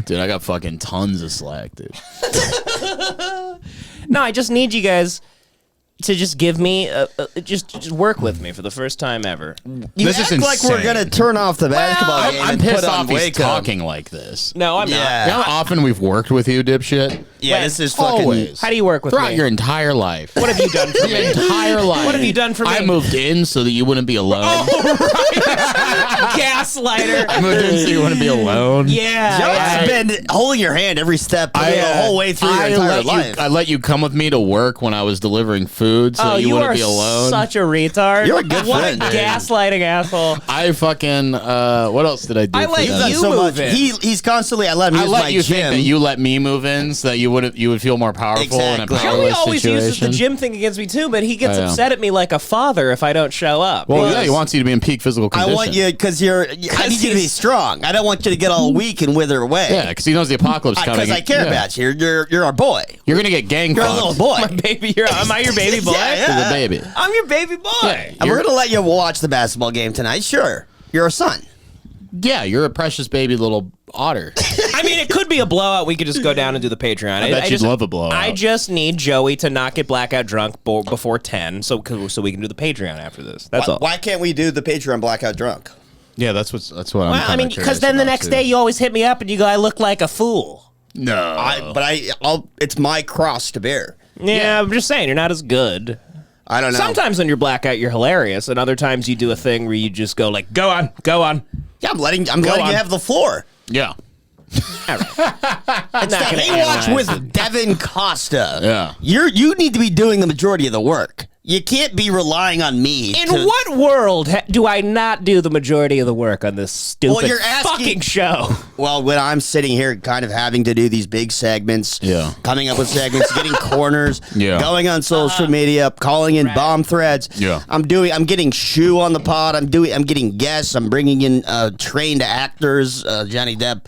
Dude, I got fucking tons of slack, dude. No, I just need you guys to just give me, just work with me for the first time ever. You This act is like we're insane. gonna turn off the basketball game I'm and pissed put on off he's Waco. talking like this. No, I'm You Yeah. know how often we've worked with you, dipshit? Yeah, Wait, this is fucking. Always. not. How do you work with Throughout me? your entire life. What have you done for Your me? entire life. What have you done for me? I moved in so that you wouldn't be alone. Gaslighter. I moved in so you wouldn't be alone. Yeah. Joe's yeah. been holding your hand every step the whole way through your entire life. I let you come with me to work when I was delivering food so that you wouldn't are be alone. such a retard. You're a good what friend, a dude. gaslighting asshole. I fucking what else did I do? I for let that? He's done you so move much. in. He's constantly. I let him I use let my you gym. think that you let me move in so that you would feel more powerful in a Exactly. powerless Joey always situation. uses the gym thing against me too, but he gets I know. upset at me like a father if I don't show up. Well, Because- yeah, he wants you to be in peak physical I condition. want you because I need you to be strong. I don't want you to get all weak and wither away. Yeah, because he knows the apocalypse coming. Because I care Yeah. about you. You're our boy. You're gonna get gang You're a fucked. little boy. My baby, am I your baby boy? Yeah. He's a baby. I'm your baby boy. Yeah. And we're gonna let you watch the basketball game tonight. Sure, you're a son. Yeah, you're a precious baby little otter. I mean, it could be a blowout. We could just go down and do the Patreon. I bet you'd love a blowout. I just need Joey to not get blackout drunk before 10, so we can do the Patreon after this. That's all. Why can't we do the Patreon blackout drunk? Yeah, that's what I'm. Well, I mean, because then the next day you always hit me up and you go, "I look like a fool." No, It's my cross to bear. Yeah, I'm just saying you're not as good. I don't know. Sometimes when you're blackout, you're hilarious, and other times you do a thing where you just go like, "Go on, go on." Yeah, I'm letting you have the floor. Yeah, All right. I'm It's the not gonna Haywatch analyze. with Devan Costa. Yeah. You need to be doing the majority of the work. You can't be relying on me. In what world do I not do the majority of the work on this stupid you're asking- fucking show? Well, when I'm sitting here kind of having to do these big segments, Yeah. coming up with segments, getting corners, Yeah. going on social media, calling in bomb threads. Yeah. I'm getting Shu on the pod. I'm getting guests. I'm bringing in trained actors, Johnny Depp,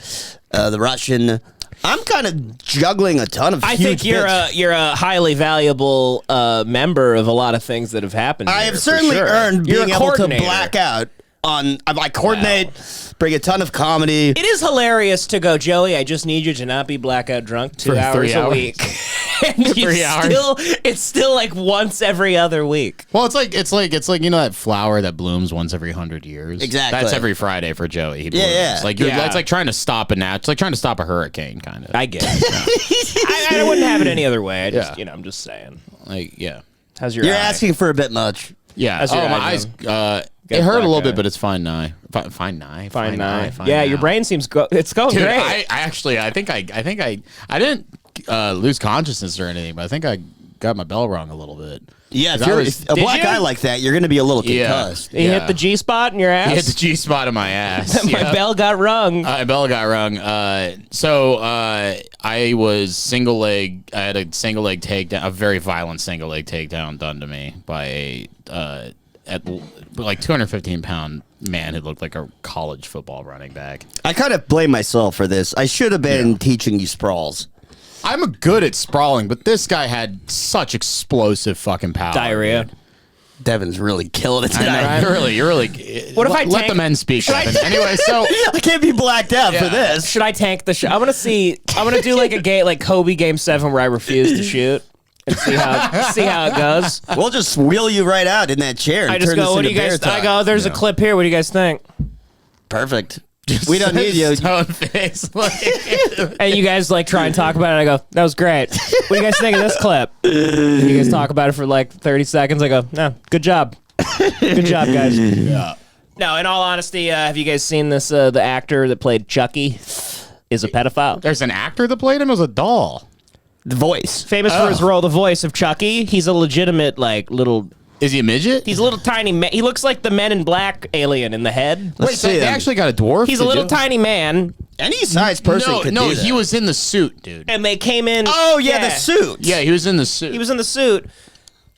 the Russian. I'm kind of juggling a ton of I huge think you're a highly valuable member of a lot of things that have happened. I here, have for certainly sure. earned You're being a able to coordinator. black out on. I coordinate, bring a ton of comedy. It is hilarious to go, Joey. I just need you to not be blackout drunk 2 For hours 3 a hours. week. And 3 hours. It's still like once every other week. Well, it's like you know that flower that blooms once every 100 years. Exactly. That's every Friday for Joey. He Yeah, blooms. yeah. Like it's like trying to stop it's like trying to stop a hurricane, kind of. I get it. I wouldn't have it any other way. Yeah. I'm just saying. Like yeah, How's your You're eye? asking for a bit much. yeah. How's your my eye eyes. doing? It hurt a little black eye. bit, but it's fine now. Fine now. Fine now. Fine Yeah, now. your brain seems it's going Dude, great. I think I didn't lose consciousness or anything, but I think I got my bell rung a little bit. Yeah, if 'Cause I you're was- a black you? eye like that, you're going to be a little Yeah. concussed. You hit the G spot in your ass. I hit the G spot in my ass. My bell got rung. My bell got rung. So I was single leg. I had a single leg takedown, a very violent single leg takedown done to me by a like 215-pound man who looked like a college football running back. I kind of blame myself for this. I should have been teaching you sprawls. I'm good at sprawling, but this guy had such explosive fucking power. Diarrhea. dude. Devin's really killing it I know, tonight. you're really. What if I let tank- the men speak? Devin. Anyway, so I can't be blacked out for Yeah. this. Should I tank the show? I'm gonna do like a game, like Kobe Game 7 where I refuse to shoot and see how it goes. We'll just wheel you right out in that chair. And I just turn go, this what do into you guys? bear I talk. go, there's a clip here. What do you guys think? Perfect. We don't need you. Stone face. And you guys like try and talk about it. I go, that was great. What do you guys think of this clip? And you guys talk about it for like 30 seconds. I go, no, good job. Good job, guys. Yeah. No, in all honesty, have you guys seen this? The actor that played Chucky is a pedophile. There's an actor that played him as a doll. The voice. Famous for his role, the voice of Chucky. He's a legitimate, like, little... Is he a midget? He's a little tiny man. He looks like the Men in Black alien in the head. Wait, so see they him. actually got a dwarf? He's a little tiny man, Any size person No, could no, do that. he was in the suit, dude. and they came in... Oh, yeah, the suit. Yeah, he was in the suit. He was in the suit,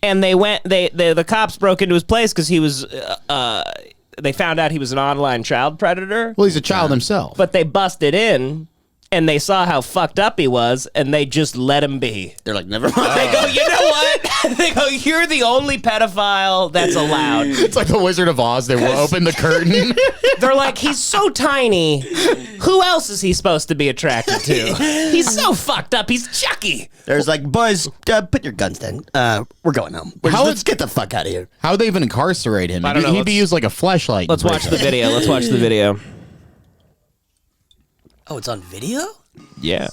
and the cops broke into his place because he was... they found out he was an online child predator, Well, he's a child himself. but they busted in, and they saw how fucked up he was, and they just let him be. They're like, never mind. They go, you know what? They go, you're the only pedophile that's allowed. It's like the Wizard of Oz. They will open the curtain. They're like, he's so tiny. Who else is he supposed to be attracted to? He's so fucked up. He's Chucky. There's like, boys, put your guns down. We're going home. Let's get the fuck out of here. How would they even incarcerate him? I don't know. He'd be used like a fleshlight. Let's watch the video. Let's watch the video. Oh, it's on video? Yeah.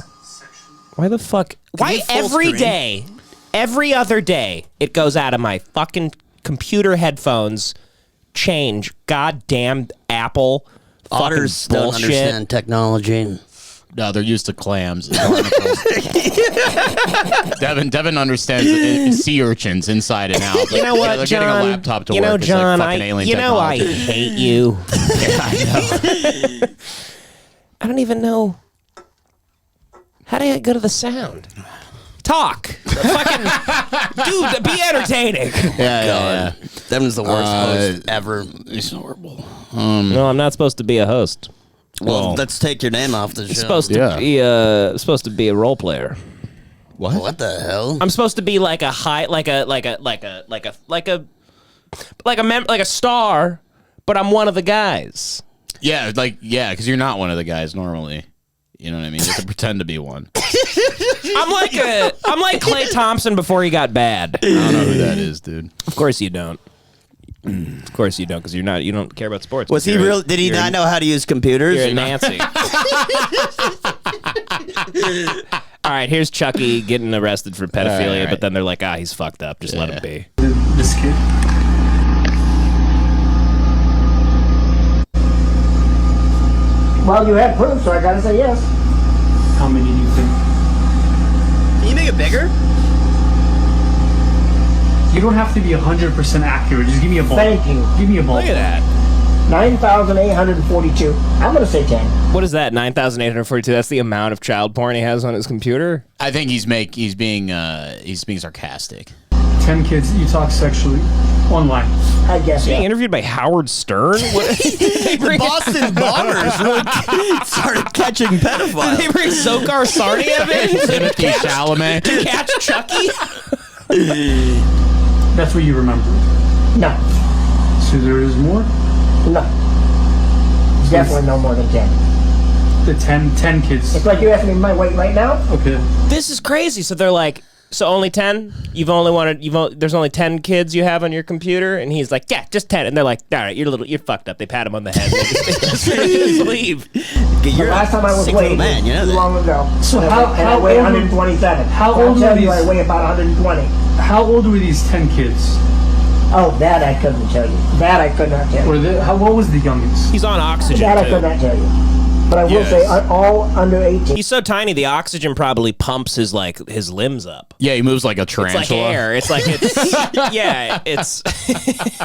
Why the fuck? Why full every screen? day, every other day, it goes out of my fucking computer headphones? Change. Goddamn Apple. Otters Fucking don't bullshit. understand technology. No, they're used to clams. And barnacles. Devin understands sea urchins inside and out. You know what, they're John? getting a laptop to you know, work. John, it's like fucking alien I technology. hate you. Yeah, I know. I don't even know. How do I go to the sound? Talk. Fucking dude, be entertaining. Yeah. Devin's the worst host ever. It's horrible. No, I'm not supposed to be a host. Well, let's take your name off the show. I'm supposed to be a role player. What the hell? I'm supposed to be like a star, but I'm one of the guys. Yeah, because you're not one of the guys normally. You know what I mean? You have to pretend to be one. I'm like Klay Thompson before he got bad. I don't know who that is, dude. Of course you don't. Of course you don't, because you don't care about sports. Was he real? Did he not know how to use computers? You're a Nancy. All right, here's Chucky getting arrested for pedophilia, All right. but then they're like, he's fucked up. Just let him be. This kid. Well, you had proof, so I gotta say yes. How many do you think? Can you make it bigger? You don't have to be 100% accurate. Just give me a ball. Thank you. Give me a ball. Look at that. 9,842. I'm gonna say 10. What is that? 9,842. That's the amount of child porn he has on his computer. I think he's being sarcastic. 10 kids you talk sexually online. I guess. Being Yeah. interviewed by Howard Stern. What? The Boston Bombers started catching pedophiles. They bring Zokar Sarniev in Timothy Chalamet. to catch Chucky. That's what you remember. No. So there is more? No. Definitely no more than 10. The 10 kids. It's like you asking me my weight right now. Okay. This is crazy. So they're like, so only 10? There's only 10 kids you have on your computer? And he's like, yeah, just 10. And they're like, all right, you're fucked up. They pat him on the head. They just leave. You're The last time I was sick little weighed man, you know too that. long ago. So and how I weigh old were- 127. how I'll old tell were you I these- weigh about 120. How old were these 10 kids? Oh, that I couldn't tell you. That I could not tell you. What was the youngest? He's on oxygen, That I could too. not tell you. But I will Yes. say all under 18. He's so tiny, the oxygen probably pumps his limbs up. Yeah, he moves like a It's like tarantula. air. It's like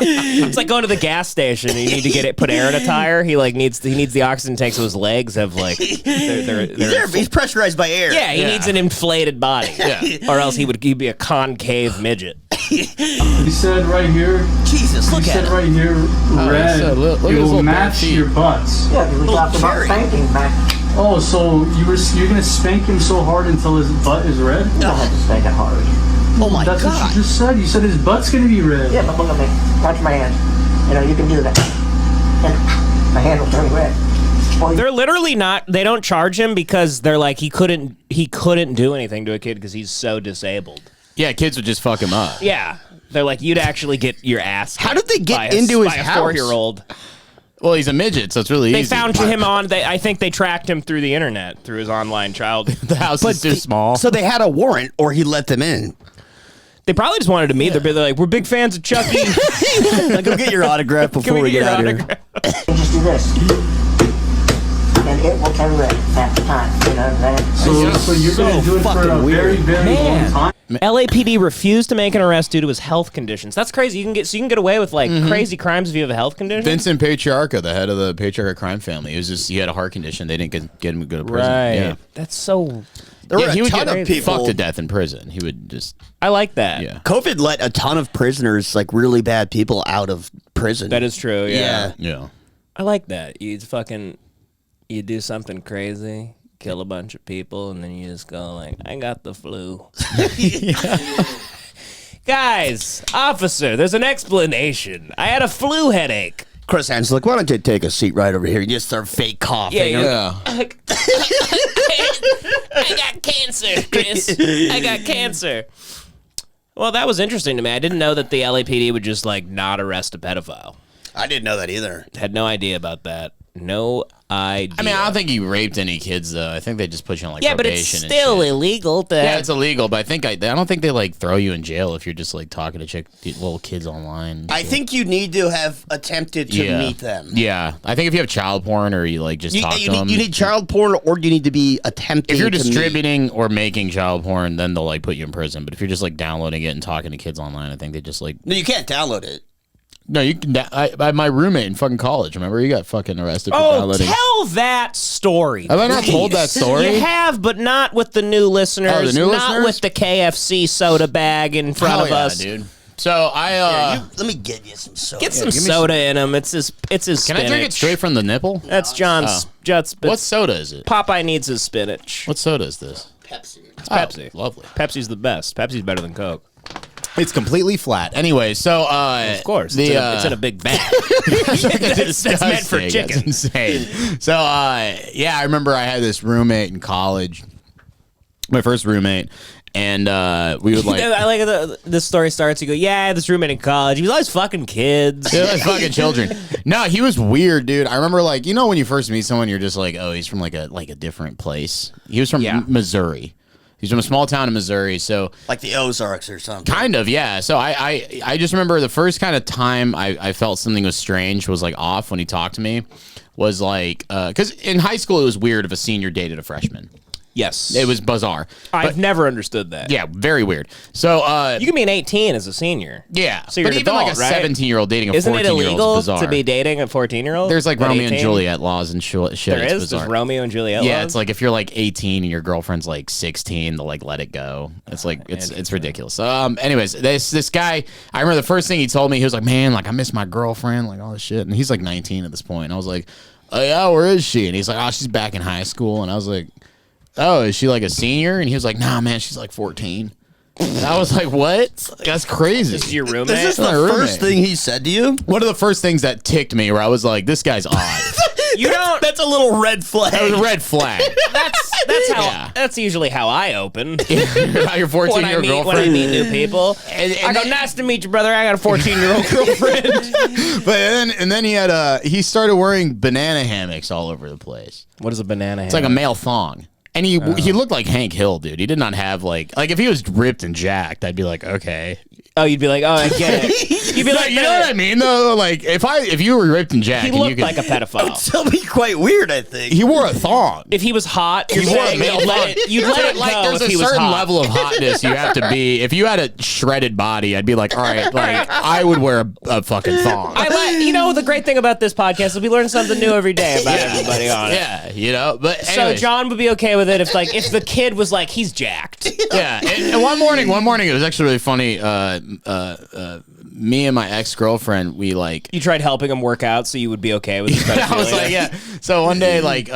it's like going to the gas station and you need to put air in a tire. He needs the oxygen tank so his legs have He's pressurized by air. yeah, he needs an inflated body. Yeah. Or else he'd be a concave midget. He said right here. Jesus, He look at said him. right here, red. said, look at it his will little match bare feet. your butts. Yeah, because we talked about cherry. spanking back. Oh, so you're gonna spank him so hard until his butt is red? I had to spank it hard. Oh my That's what God. you just said. You said his butt's gonna be red. Yeah, but look at me. Touch my hand. You know, you can do that. And my hand will turn red. Well, They're literally not. They don't charge him because they're like he couldn't do anything to a kid because he's so disabled. Yeah, kids would just fuck him up. Yeah, they're like you'd actually get your ass. How did they get by into his by house? a 4-year-old? Well, he's a midget, so it's really They easy. found him I think they tracked him through the internet through his online child. The house is too small. So they had a warrant, or he let them in. They probably just wanted to meet. They're like, we're big fans of Chucky. Go get your autograph before we get out here. you just do this. And it will turn red half the time. You know what I'm saying? So you're gonna do it for a fucking very, weird. very long Man. time. LAPD refused to make an arrest due to his health conditions. That's crazy. You can get away with crazy crimes if you have a health condition. Vincent Patriarca, the head of the Patriarca crime family, he had a heart condition. They didn't get him to go to prison. Right. Yeah. That's so. There were Yeah, he a would ton get of people. fucked to death in prison. He would just, I like that. yeah. COVID let a ton of prisoners, like really bad people, out of prison. That is true. Yeah. Yeah. I like that. You do something crazy, kill a bunch of people, and then you just go like, I got the flu. Guys, officer, there's an explanation. I had a flu headache. Chris Hansen's like, why don't you take a seat right over here and just start fake coughing? Yeah. I got cancer, Chris. I got cancer. Well, that was interesting to me. I didn't know that the LAPD would just, like, not arrest a pedophile. I didn't know that either. Had no idea about that. No idea. I mean, I don't think he raped any kids, though. I think they just put you on, like, but probation it's and still shit. illegal to... Yeah, it's illegal, but I don't think they, like, throw you in jail if you're just, like, talking to little kids online. I think you need to have attempted to meet them. Yeah. I think if you have child porn or you, like, just talk to them. You need child porn, or you need to be attempting If you're to distributing or making child porn, then they'll, like, put you in prison. But if you're just, like, downloading it and talking to kids online, I think they just, like... No, you can't download it. No, you can. My roommate in fucking college, remember? He got fucking arrested for Oh, downloading. tell that story. Have I not told that story? You have, but not with the new listeners. Oh, the new not listeners? with the KFC soda bag in front of us. dude. So Let me get you some soda. Get some soda in them. It's his Can spinach. I drink it straight from the nipple? That's John's. What soda is it? Popeye needs his spinach. What soda is this? Pepsi. It's Pepsi. Lovely. Pepsi's the best. Pepsi's better than Coke. It's completely flat. Anyway, so Of course. It's in a big bag. that's meant for chicken. That's insane. So yeah, I remember I had this roommate in college, my first roommate, and we would like. I like this story starts. You go, yeah, I had this roommate in college. He was always fucking kids. They're like fucking children. No, he was weird, dude. I remember, like, you know, when you first meet someone, you're just like, oh, he's from like a different place. He was from Missouri. He's from a small town in Missouri, so Like the Ozarks or something. kind of, yeah. So I just remember the first kind of time I felt something was strange, was like off when he talked to me, was like because in high school it was weird if a senior dated a freshman. Yes. It was bizarre. I've never understood that. Yeah, very weird. So You can be an 18 as a senior. yeah, So you're but an even like a adult, right? 17-year-old dating a 14-year-old Isn't it illegal is bizarre. to be dating a 14-year-old? There's like at Romeo and 18? Juliet laws and shit. There It's is? bizarre. There's Romeo and Juliet Yeah, laws? it's like if you're like 18 and your girlfriend's like 16, they'll like let it go. It's like it's ridiculous. Anyways, this guy, I remember the first thing he told me, he was like, "Man, like I miss my girlfriend, like all this shit." And he's like 19 at this point. And I was like, "Oh yeah, where is she?" And he's like, "Oh, she's back in high school." And I was like, "Oh, is she like a senior?" And he was like, "Nah, man, she's like 14." And I was like, "What? That's crazy." This is your roommate? Is this the My roommate. first thing he said to you? One of the first things that ticked me, where I was like, "This guy's odd." You don't... That's a little red flag. That was a red flag. That's how. Yeah. That's usually how I open About your 14-year-old when I girlfriend. meet new people. And I go, nice to meet you, brother. I got a 14-year-old girlfriend. But then he started wearing banana hammocks all over the place. What is a banana? It's like a male thong. And he looked like Hank Hill, dude. He did not have like if he was ripped and jacked, I'd be like, okay. Oh, you'd be like, oh, I get it. You'd be like, You know what I mean though? Like if you were ripped and jacked, He and you looked could, like a pedophile. Still be quite weird, I think. he wore a thong. If he was hot, you're He wore a saying male you'd let thong. it, you'd let it Like go there's if a he was certain hot. level of hotness you have to be. If you had a shredded body, I'd be like, all right, like I would wear a fucking thong. You know, the great thing about this podcast is we learn something new every day about everybody on it. Yeah, you know. But So anyways. John would be okay with it if the kid was like, he's jacked. Yeah, and one morning it was actually really funny. Me and my ex-girlfriend, we like. You tried helping him work out so you would be okay with his I was like, yeah. So one day, like,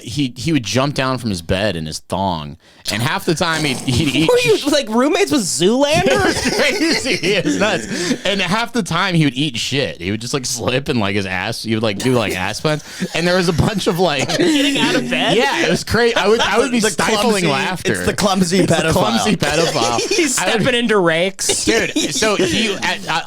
he would jump down from his bed in his thong, and half the time he'd eat. Were you like roommates with Zoolander? Crazy, he is nuts. And half the time he would eat shit. He would just like slip and like his ass. He would like do like ass plants. And there was a bunch of like Getting out of bed? Yeah, it was crazy. I would be The stifling clumsy- laughter. It's the clumsy pedophile. Clumsy pedophile. He's stepping into rakes. Dude, so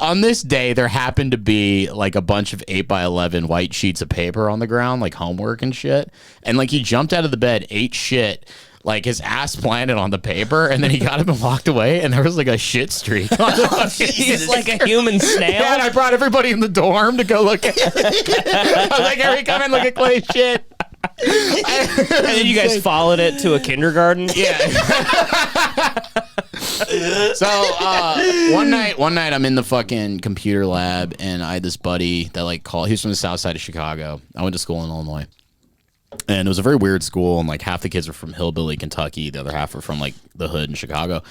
on this day there happened to be like a bunch of 8x11 white sheets of paper on the ground, like homework and shit. And like he jumped out of the bed, ate shit, like his ass planted on the paper, and then he got up and walked away, and there was like a shit streak on the He's like a human snail. Yeah, and I brought everybody in the dorm to go look at it. I was like, Harry, come and look at Clay's shit. And then you guys followed it to a kindergarten. Yeah. So one night I'm in the fucking computer lab, and I had this buddy that like called. He's from the south side of Chicago. I went to school in Illinois, and it was a very weird school. And like half the kids were from hillbilly Kentucky, the other half were from like the hood in Chicago.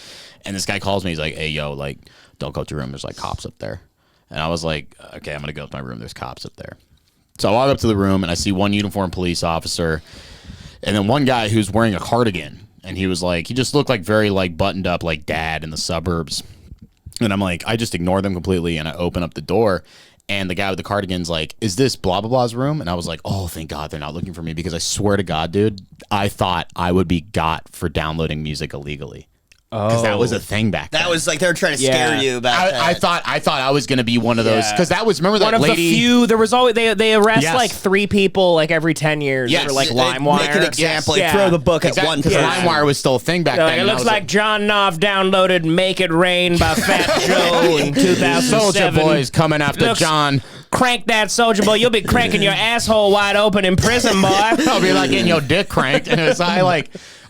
And this guy calls me. He's like, "Hey, yo, like, don't go to your room. There's like cops up there." And I was like, "Okay, I'm gonna go to my room. There's cops up there." So I walk up to the room, and I see one uniformed police officer, and then one guy who's wearing a cardigan. And he was like, he just looked like very like buttoned up, like dad in the suburbs. And I'm like, I just ignore them completely, and I open up the door, and the guy with the cardigan's like, is this blah, blah, blah's room? And I was like, oh, thank God they're not looking for me, because I swear to God, dude, I thought I would be got for downloading music illegally. Because that was a thing back then. That was like they were trying to scare you about that. I thought I was gonna be one of those, because that was, remember that one of lady? the few. There was always they arrest Yes. like 3 people like every 10 years for like LimeWire. Make an example. Yes. Throw the book at one Because time. LimeWire was still a thing back Like, then. it and I looks was like John Knopf downloaded "Make It Rain" by Fat Joe in 2007. Soulja Boy's coming after Looks- John. Crank that, Soulja Boy. You'll be cranking your asshole wide open in prison, boy. I'll be like getting your dick cranked, and it's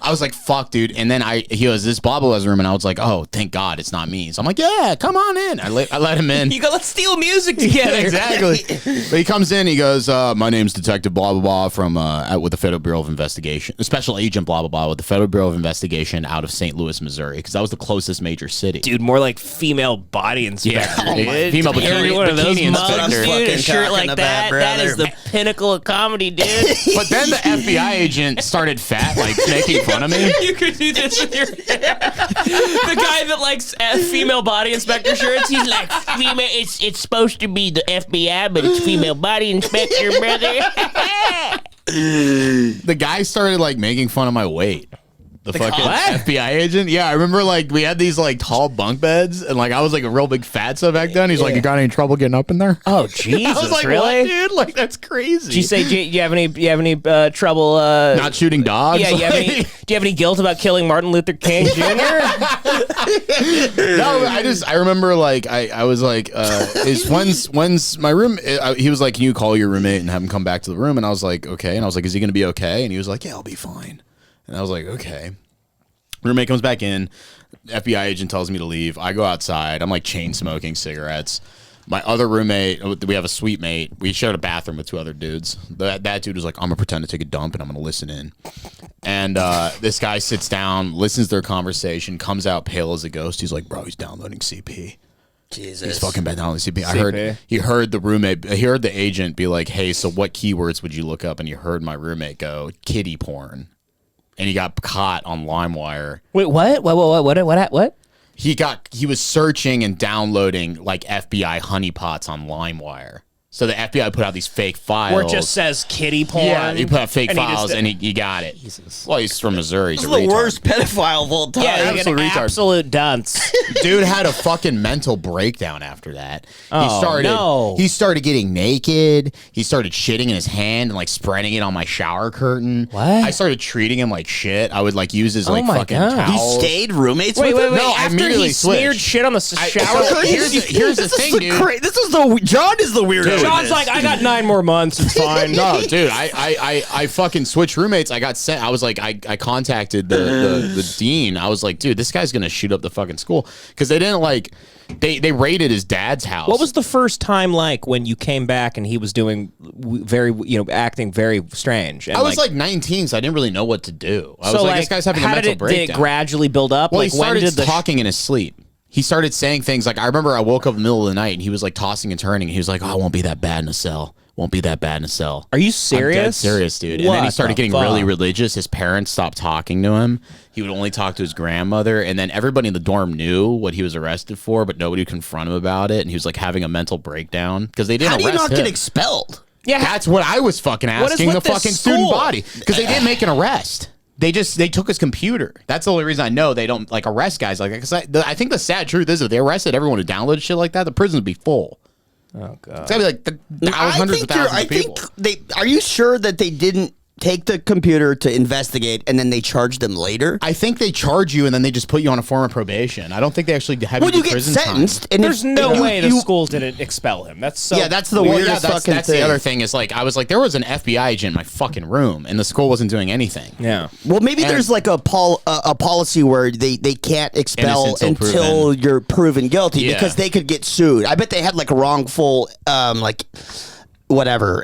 I was like, fuck, dude. And then he was this blah blah's room, and I was like, oh, thank God it's not me. So I'm like, yeah, come on in. I let him in. You go, let's steal music together. Exactly. But he comes in, he goes, my name's Detective blah blah blah from with the Federal Bureau of Investigation, Special Agent blah blah blah with the Federal Bureau of Investigation out of St. Louis, Missouri, because that was the closest major city. Dude, more like female body inspector. Yeah, female One of those bikini mugs, inspector. dude, a shirt like about, that. That is the pinnacle of comedy, dude. But then the FBI agent started making fun of me. You could do this with your hair. The guy that likes female body inspector shirts, he's like, female. It's supposed to be the FBI, but it's female body inspector, brother. The guy started making fun of my weight. The fucking FBI agent. Yeah, I remember we had these tall bunk beds, and I was a real big fatso back then. He's like, you got any trouble getting up in there? Oh Jesus, I was like, really? what, dude? That's crazy. Did you say, do you have any trouble? Not shooting dogs? Yeah, do you have any guilt about killing Martin Luther King Jr.? No, I remember I was when's my room? He was like, can you call your roommate and have him come back to the room? And I was like, okay. And I was like, is he gonna be okay? And he was like, yeah, I'll be fine. And I was like, okay. Roommate comes back in. FBI agent tells me to leave. I go outside. I'm chain smoking cigarettes. My other roommate, we have a suite mate. We shared a bathroom with 2 other dudes. That dude was like, I'm going to pretend to take a dump and I'm going to listen in. And this guy sits down, listens to their conversation, comes out pale as a ghost. He's like, bro, he's downloading CP. Jesus. He's fucking been downloading CP. He heard the agent be like, hey, so what keywords would you look up? And you heard my roommate go, kiddie porn. And he got caught on LimeWire. Wait, what? What? He was searching and downloading FBI honeypots on LimeWire. So the FBI put out these fake files. Where it just says kitty porn. Yeah, he put out fake files, and he got it. Jesus. Well, he's from Missouri. He's This a is the retard. worst pedophile of all time. Yeah, like an retard. absolute dunce. Dude had a fucking mental breakdown after that. No. He started getting naked. He started shitting in his hand and spreading it on my shower curtain. What? I started treating him like shit. I would use his my fucking God. You towels. stayed roommates Wait. with him? No, I After immediately he smeared switched. shit on the shower So curtain? here's the thing, dude. This is John is the weirdo. John's like, I got 9 more months. It's fine. No, dude, I fucking switched roommates. I got sent. I was like, I contacted the dean. I was like, dude, this guy's gonna shoot up the fucking school, because they didn't they raided his dad's house. What was the first time when you came back and he was doing acting very strange? And I was 19, so I didn't really know what to do. I was like, this guy's having a how mental did breakdown. Did it gradually build up? Well, he when started did the talking in his sleep. He started saying things I remember I woke up in the middle of the night and he was tossing and turning. And he was like, oh, I won't be that bad in a cell. Won't be that bad in a cell. Are you I'm serious? dead serious, dude. And then he What started the getting fuck? really religious. His parents stopped talking to him. He would only talk to his grandmother. And then everybody in the dorm knew what he was arrested for, but nobody would confront him about it. And he was having a mental breakdown because they didn't How do you arrest not him. get expelled? Yeah. That's what I was fucking What is asking with the this fucking student school? body, because they didn't make an arrest. They took his computer. That's the only reason I know they don't arrest guys like that. Because I think the sad truth is, if they arrested everyone who downloaded shit like that, the prison would be full. Oh god. It's gotta be hundreds of thousands of people. Are you sure that they didn't take the computer to investigate and then they charge them later? I think they charge you and then they just put you on a form of probation. I don't think they actually have Well, you you do get prison sentenced, time. and There's if no way the you- school didn't expel him. That's so. Yeah, that's the Well, weirdest yeah, fucking that's thing. the other thing is I was like, there was an FBI agent in my fucking room and the school wasn't doing anything. Yeah. Well, maybe And- there's a policy where they can't expel Innocent till until proven. you're proven guilty, Yeah. because they could get sued. I bet they had a wrongful whatever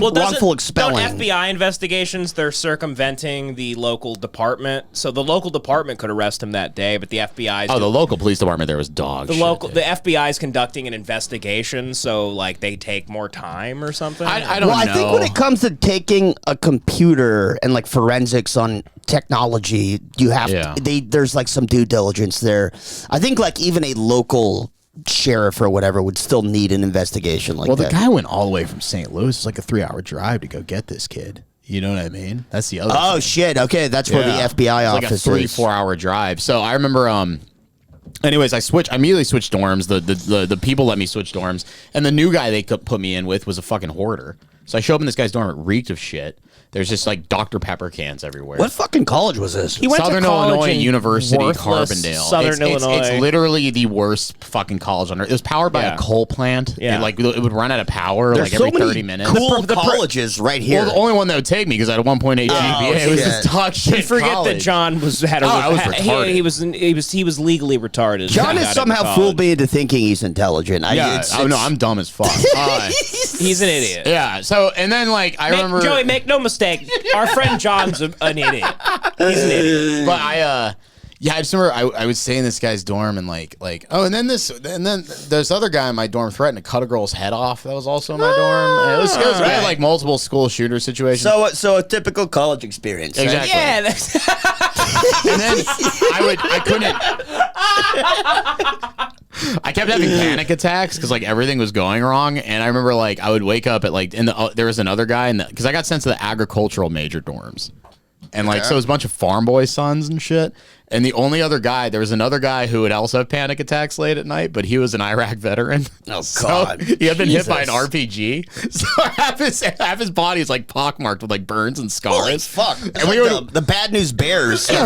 wrongful expelling. Don't FBI investigations, they're circumventing the local department. So the local department could arrest him that day, but the FBI. The local police department there was dog. The FBI is conducting an investigation, so like they take more time or something. I don't know. I think when it comes to taking a computer and like forensics on technology, you have there's like some due diligence there. I think like even a local sheriff or whatever would still need an investigation like that. Well, the guy went all the way from St. Louis. It's like a 3-hour drive to go get this kid. You know what I mean? That's the other thing. Shit. Okay, that's where the FBI office like a is. 3-4 hour drive. So I remember anyways, I immediately switched dorms. The people let me switch dorms, and the new guy they put me in with was a fucking hoarder. So I show up in this guy's dorm, it reeked of shit. There's just like Dr. Pepper cans everywhere. What fucking college was this? He went Southern to college Illinois in University, worthless Carbondale. Southern Illinois. It's literally the worst fucking college on earth. It was powered by a coal plant. Yeah. It would run out of power There's like every so 30 minutes. Cool colleges right here. Well, the only one that would take me because I had a 1.8 GPA. It was shit. just dog shit. You forget college. that John had a. I was retarded. He was legally retarded. John has somehow fooled me into thinking he's intelligent. No, I'm dumb as fuck. He's an idiot. Yeah. So and then like I remember Joey, make no mistake, our friend John's an idiot. He's an idiot. But I just remember I would stay in this guy's dorm and and then this other guy in my dorm threatened to cut a girl's head off. That was also in my dorm. It was we had like multiple school shooter situations. So a typical college experience. Right? Exactly. Yeah. And then I kept having panic attacks because like everything was going wrong, and I remember like I would wake up at like there was another guy because I got sent to the agricultural major dorms, and like so it was a bunch of farm boy sons and shit. And the only other guy, there was another guy who would also have panic attacks late at night, but he was an Iraq veteran. Oh, so God. he had been hit by an RPG. So half his body is like pockmarked with like burns and scars. Holy fuck. And we were the Bad News Bears of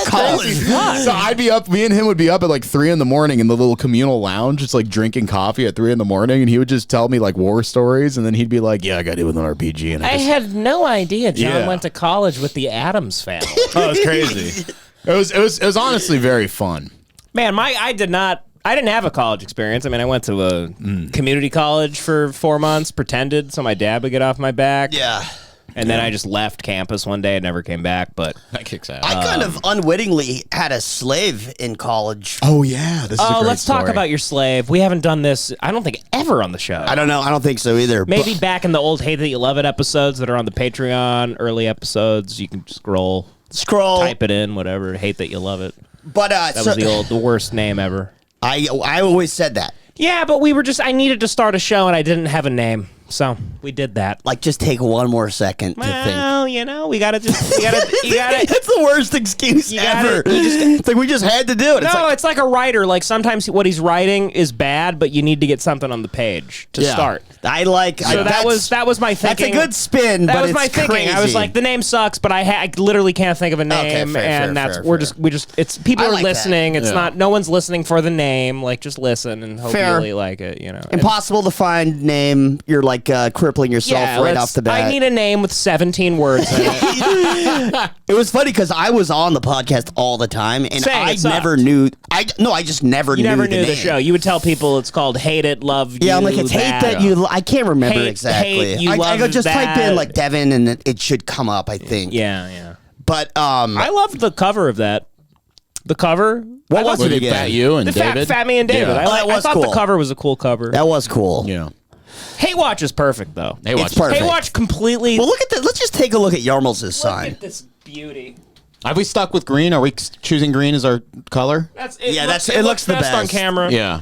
college. So I'd be up, me and him would be up at like 3 a.m. in the little communal lounge, just like drinking coffee at 3 a.m. and he would just tell me like war stories, and then he'd be like, "Yeah, I got hit with an RPG." And I had no idea John went to college with the Addams family. Oh, it's crazy. It was honestly very fun. Man, I didn't have a college experience. I mean, I went to a community college for 4 months, pretended so my dad would get off my back. Yeah. And then I just left campus one day and never came back, but That kicks out. I kind of unwittingly had a slave in college. Oh, yeah. This is a great let's talk story. about your slave. We haven't done this, I don't think, ever on the show. I don't know. I don't think so either. Maybe back in the old Hate That You Love It episodes that are on the Patreon, early episodes, you can scroll, type it in, whatever. Hate That You Love It. But That was the worst name ever. I always said that. Yeah, but I needed to start a show and I didn't have a name. So we did that. Like, just take one more second to think. Well, you gotta you gotta. That's the worst excuse ever. It's like we just had to do it. No, it's like a writer. Like sometimes what he's writing is bad, but you need to get something on the page to start. I like. So that was my thinking. That's a good spin. That but was it's my thinking. Crazy. I was like, the name sucks, but I literally can't think of a name, and it's people I are like listening. that. It's not no one's listening for the name. Like just listen and hope you really like it. You know, Impossible to find name. You're like crippling yourself right off the bat. I need a name with 17 words in it. It was funny because I was on the podcast all the time, and I never knew. I just never knew. You never the knew name. the show. You would tell people it's called Hate It, Love You. Yeah, I'm like, it's Hate That You. I can't remember exactly. Hate You, I go Love just type That. in like Devan, and it should come up. I think. Yeah. But I loved the cover of that. The cover. What was it again? Fat You and The David? Fat Me and David. Yeah. I thought the cover was a cool cover. That was cool. Yeah. Hate Watch is perfect though. Hey, watch. It's perfect. Hate Watch completely. Well, look at that. Let's just take a look at Yarmul's Look sign. at this beauty. Have we stuck with green? Are we choosing green as our color? It looks the best on best. camera. Yeah.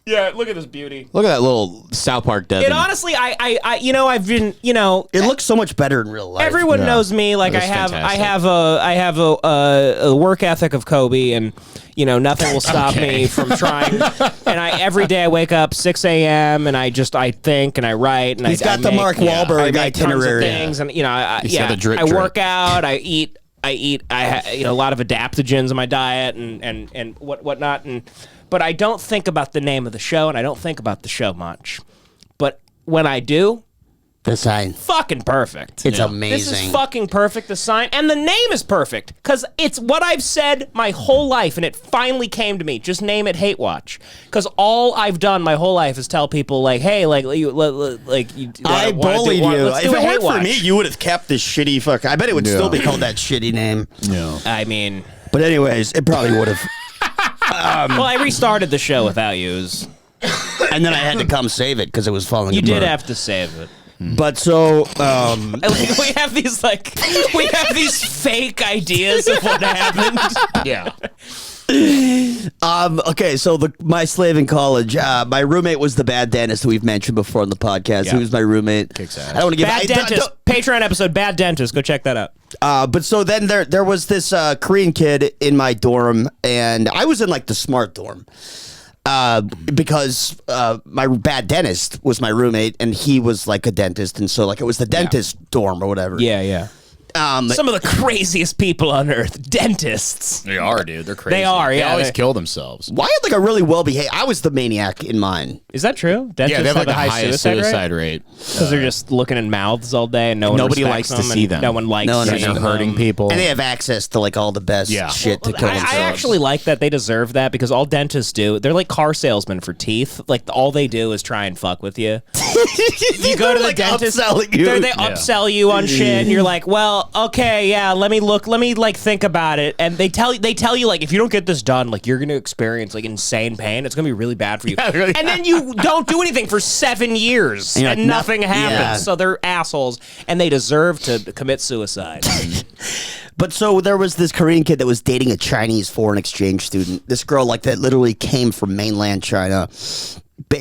Yeah, look at this beauty. Look at that little South Park Devan. And honestly, I've been, It looks so much better in real life. everyone knows me. Like That I was have fantastic. a work ethic of Kobe, and nothing will stop me from trying. And every day I wake up 6 a.m. and I think and I write and He's I got the make, Mark Wahlberg I make tons of itinerary. things, and He's got the drip I drip. work out, I eat a lot of adaptogens in my diet and whatnot, but I don't think about the name of the show, and I don't think about the show much. But when I do, The sign. Fucking perfect. It's This amazing. is fucking perfect, the sign. And the name is perfect. Because it's what I've said my whole life, and it finally came to me. Just name it Hate Watch. Because all I've done my whole life is tell people, like, hey, I bullied you. Let's do If a it Hate weren't Watch. for me, you would have kept this shitty fuck. I bet it would still be called that shitty name. Yeah. I mean... But anyways, it probably would have. well, I restarted the show without you. And then I had to come save it because it was falling apart. You did have to save it. But so, we have these fake ideas of what happened. Yeah. okay, so my slave in college, my roommate was the bad dentist who we've mentioned before on the podcast. Yeah. He was my roommate. Kicks ass. I don't want to give Bad Dentist. Patreon episode, Bad Dentist. Go check that out. But so then there was this Korean kid in my dorm, and I was in like the smart dorm. Because my bad dentist was my roommate, and he was like a dentist, and so like it was the dentist dorm or whatever. Yeah. Some of the craziest people on earth, dentists. They are, dude. They're crazy. They are, yeah. They always kill themselves. Well, I had like a really well behaved. I was the maniac in mine. Is that true? Dentists Yeah, they have like a the high highest suicide rate. Because they're just looking in mouths all day, and Nobody respects likes to them, see and them. No one likes No, seeing They're them. hurting people. And they have access to like all the best shit to kill themselves. I actually like that. They deserve that because all dentists do, they're like car salesmen for teeth. Like all they do is try and fuck with you. You go to the like dentist, upselling you. they upsell you on shit, and you're like, well, okay, yeah, let me like think about it. And they tell you like, if you don't get this done, like you're gonna experience like insane pain. It's gonna be really bad for you. Really and then you don't do anything for 7 years, And you're and like, nothing happens. yeah. So they're assholes, and they deserve to commit suicide. But so there was this Korean kid that was dating a Chinese foreign exchange student. This girl like that literally came from mainland China,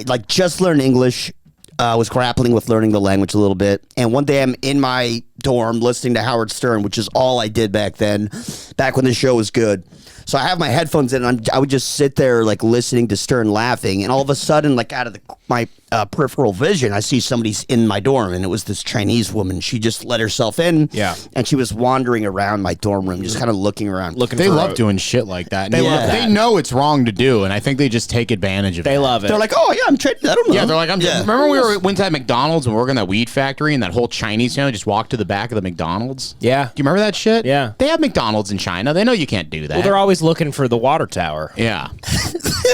like just learned English, was grappling with learning the language a little bit. And one day I'm in my dorm listening to Howard Stern, which is all I did back then, back when the show was good. So I have my headphones in, and I would just sit there like listening to Stern laughing, and all of a sudden, like out of my peripheral vision, I see somebody's in my dorm, and it was this Chinese woman. She just let herself in, and she was wandering around my dorm room, just kind of looking around. They love doing shit like that. They love that. They know it's wrong to do, and I think they just take advantage of it. They love it. They're like, oh yeah, I'm trading. I don't know. Yeah, they're like, remember we went to that McDonald's and we were working in that weed factory, and that whole Chinese family just walked to the back of the McDonald's? Yeah. Do you remember that shit? Yeah. They have McDonald's in China. They know you can't do that. Well, they're always looking for the water tower. Yeah.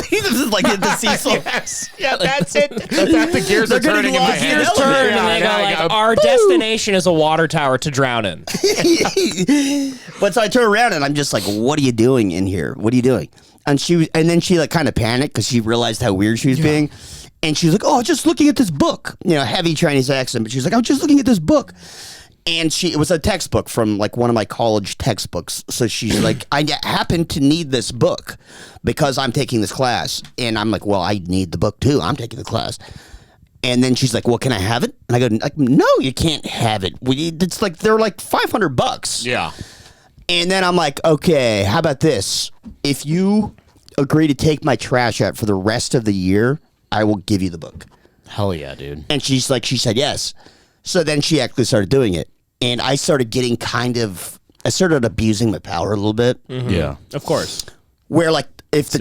He just like hit the Cecil. Yes. Yeah, that's it. That's the gears are turning in my lost. head. Gears turn, and they go like, our destination is a water tower to drown in. But so I turn around and I'm just like, what are you doing in here? What are you doing? And then she like kind of panicked because she realized how weird she was being. And she was like, oh, just looking at this book. You know, heavy Chinese accent. But she was like, I'm just looking at this book. And it was a textbook from like one of my college textbooks. So she's like, I happen to need this book because I'm taking this class. And I'm like, well, I need the book too. I'm taking the class. And then she's like, well, can I have it? And I go, like, no, you can't have it. It's like, they're like $500. Yeah. And then I'm like, okay, how about this? If you agree to take my trash out for the rest of the year, I will give you the book. Hell yeah, dude. And she said yes. So then she actually started doing it. And I started getting I started abusing my power a little bit. Mm-hmm. Yeah. Of course. Where like if the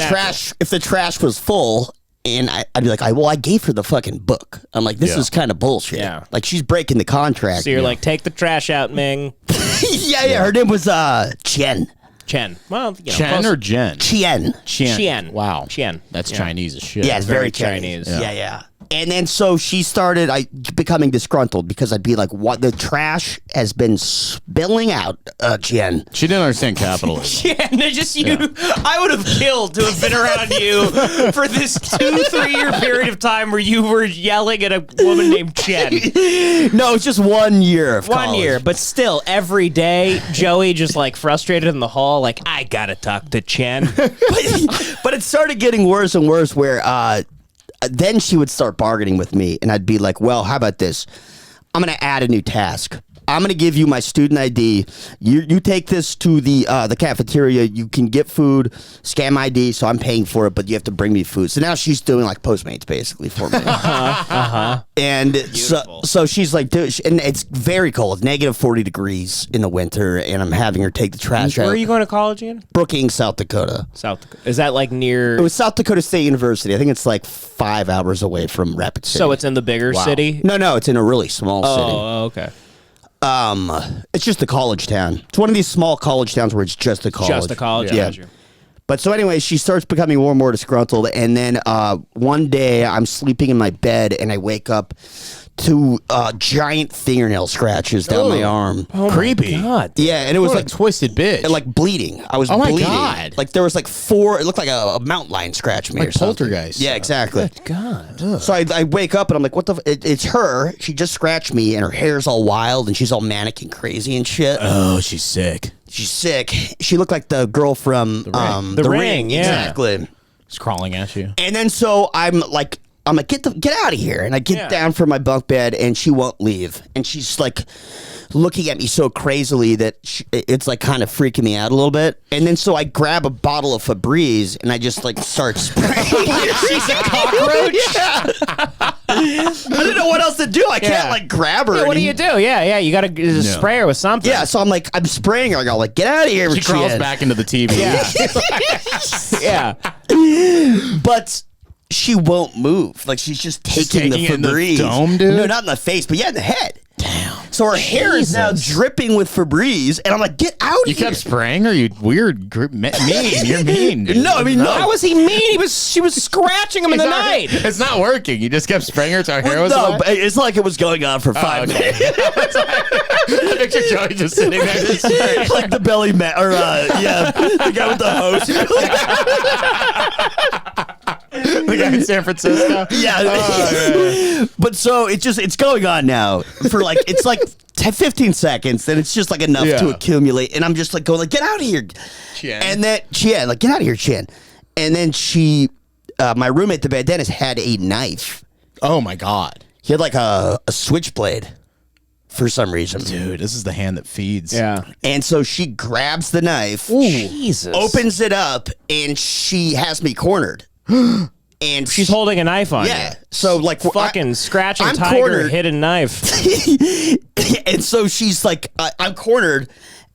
trash was full, and I'd be like, I gave her the fucking book. I'm like, this is kind of bullshit. Yeah. Like she's breaking the contract. So you're like, take the trash out, Ming. yeah. Her name was Chen. Chen. Well, you know, Chen close. or Jen? Chen. Chen. Wow. Chen. That's Chinese as shit. Yeah, it's very Chinese. Yeah. And then so she started becoming disgruntled because I'd be like, what? The trash has been spilling out, Jen. She didn't understand capitalism. Chen, just you. I would have killed to have been around you for this 2-3 year period of time where you were yelling at a woman named Chen. No, it's just 1 year of 1 college. year, but still, every day, Joey just like frustrated in the hall, like, I gotta talk to Chen. But it started getting worse and worse where then she would start bargaining with me, and I'd be like, well, how about this? I'm going to add a new task. I'm going to give you my student ID. You take this to the cafeteria. You can get food, scan my ID, so I'm paying for it, but you have to bring me food. So now she's doing like Postmates basically for me. And so she's like, dude, and it's very cold, negative 40 degrees in the winter, and I'm having her take the trash out. Where are you going to college again? Brookings, South Dakota. South Dakota. Is that like near? It was South Dakota State University. I think it's like 5 hours away from Rapid City. So it's in the bigger city? No, it's in a really small city. Oh, okay. It's just a college town. It's one of these small college towns where it's just a college. Just a college. Yeah. But so anyway, she starts becoming more and more disgruntled, and then one day I'm sleeping in my bed and I wake up to giant fingernail scratches down my arm. Oh, creepy. My God. Yeah, and it was What like a twisted bitch. and, like bleeding. I was Oh my bleeding. God. Like there was like 4. It looked like a mountain lion scratched me Like or something. poltergeist. Yeah, exactly. God. So I wake up and I'm like, what the? It's her. She just scratched me, and her hair's all wild, and she's all mannequin crazy and shit. Oh, she's sick. She's sick. She looked like the girl from The Ring, yeah. Exactly. It's crawling at you. And then so I'm like, get out of here, and I get down from my bunk bed, and she won't leave, and she's like looking at me so crazily that it's like kind of freaking me out a little bit. And then so I grab a bottle of Febreze and I just like start spraying. She's a cockroach. Yeah. I didn't know what else to do. I can't like grab her. Yeah, what do you do? Yeah. You got to spray her with something. Yeah, so I'm spraying her. I go like, get out of here. She crawls back into the TV. Yeah. But she won't move. Like she's just taking the taking it in the Febreze. dome, dude? No, not in the face, but in the head. Damn. So her hair is now dripping with Febreze, and I'm like, get out of You here. kept spraying her? You weird, mean. You're mean, dude. No, I mean, no. How was he mean? She was scratching him in the night. It's not working. You just kept spraying her till her hair was No, wet? but it's like it was going on for 5 minutes. I picture Joey just sitting there just spraying. Like the belly the guy with the hose. The guy in San Francisco? Yeah. But so it's going on now for like, it's like 15 seconds, and it's just like enough to accumulate. And I'm just like going like, get out of here. Chin. And then, like, get out of here, Chin. And then my roommate, the bad dentist, had a knife. Oh, my God. He had like a switchblade for some reason. Dude, this is the hand that feeds. Yeah. And so she grabs the knife, Jesus. opens it up, and she has me cornered. And She's holding a knife on you. yeah. So like Fucking scratching I'm tiger, cornered. hidden knife. And so she's like, I'm cornered,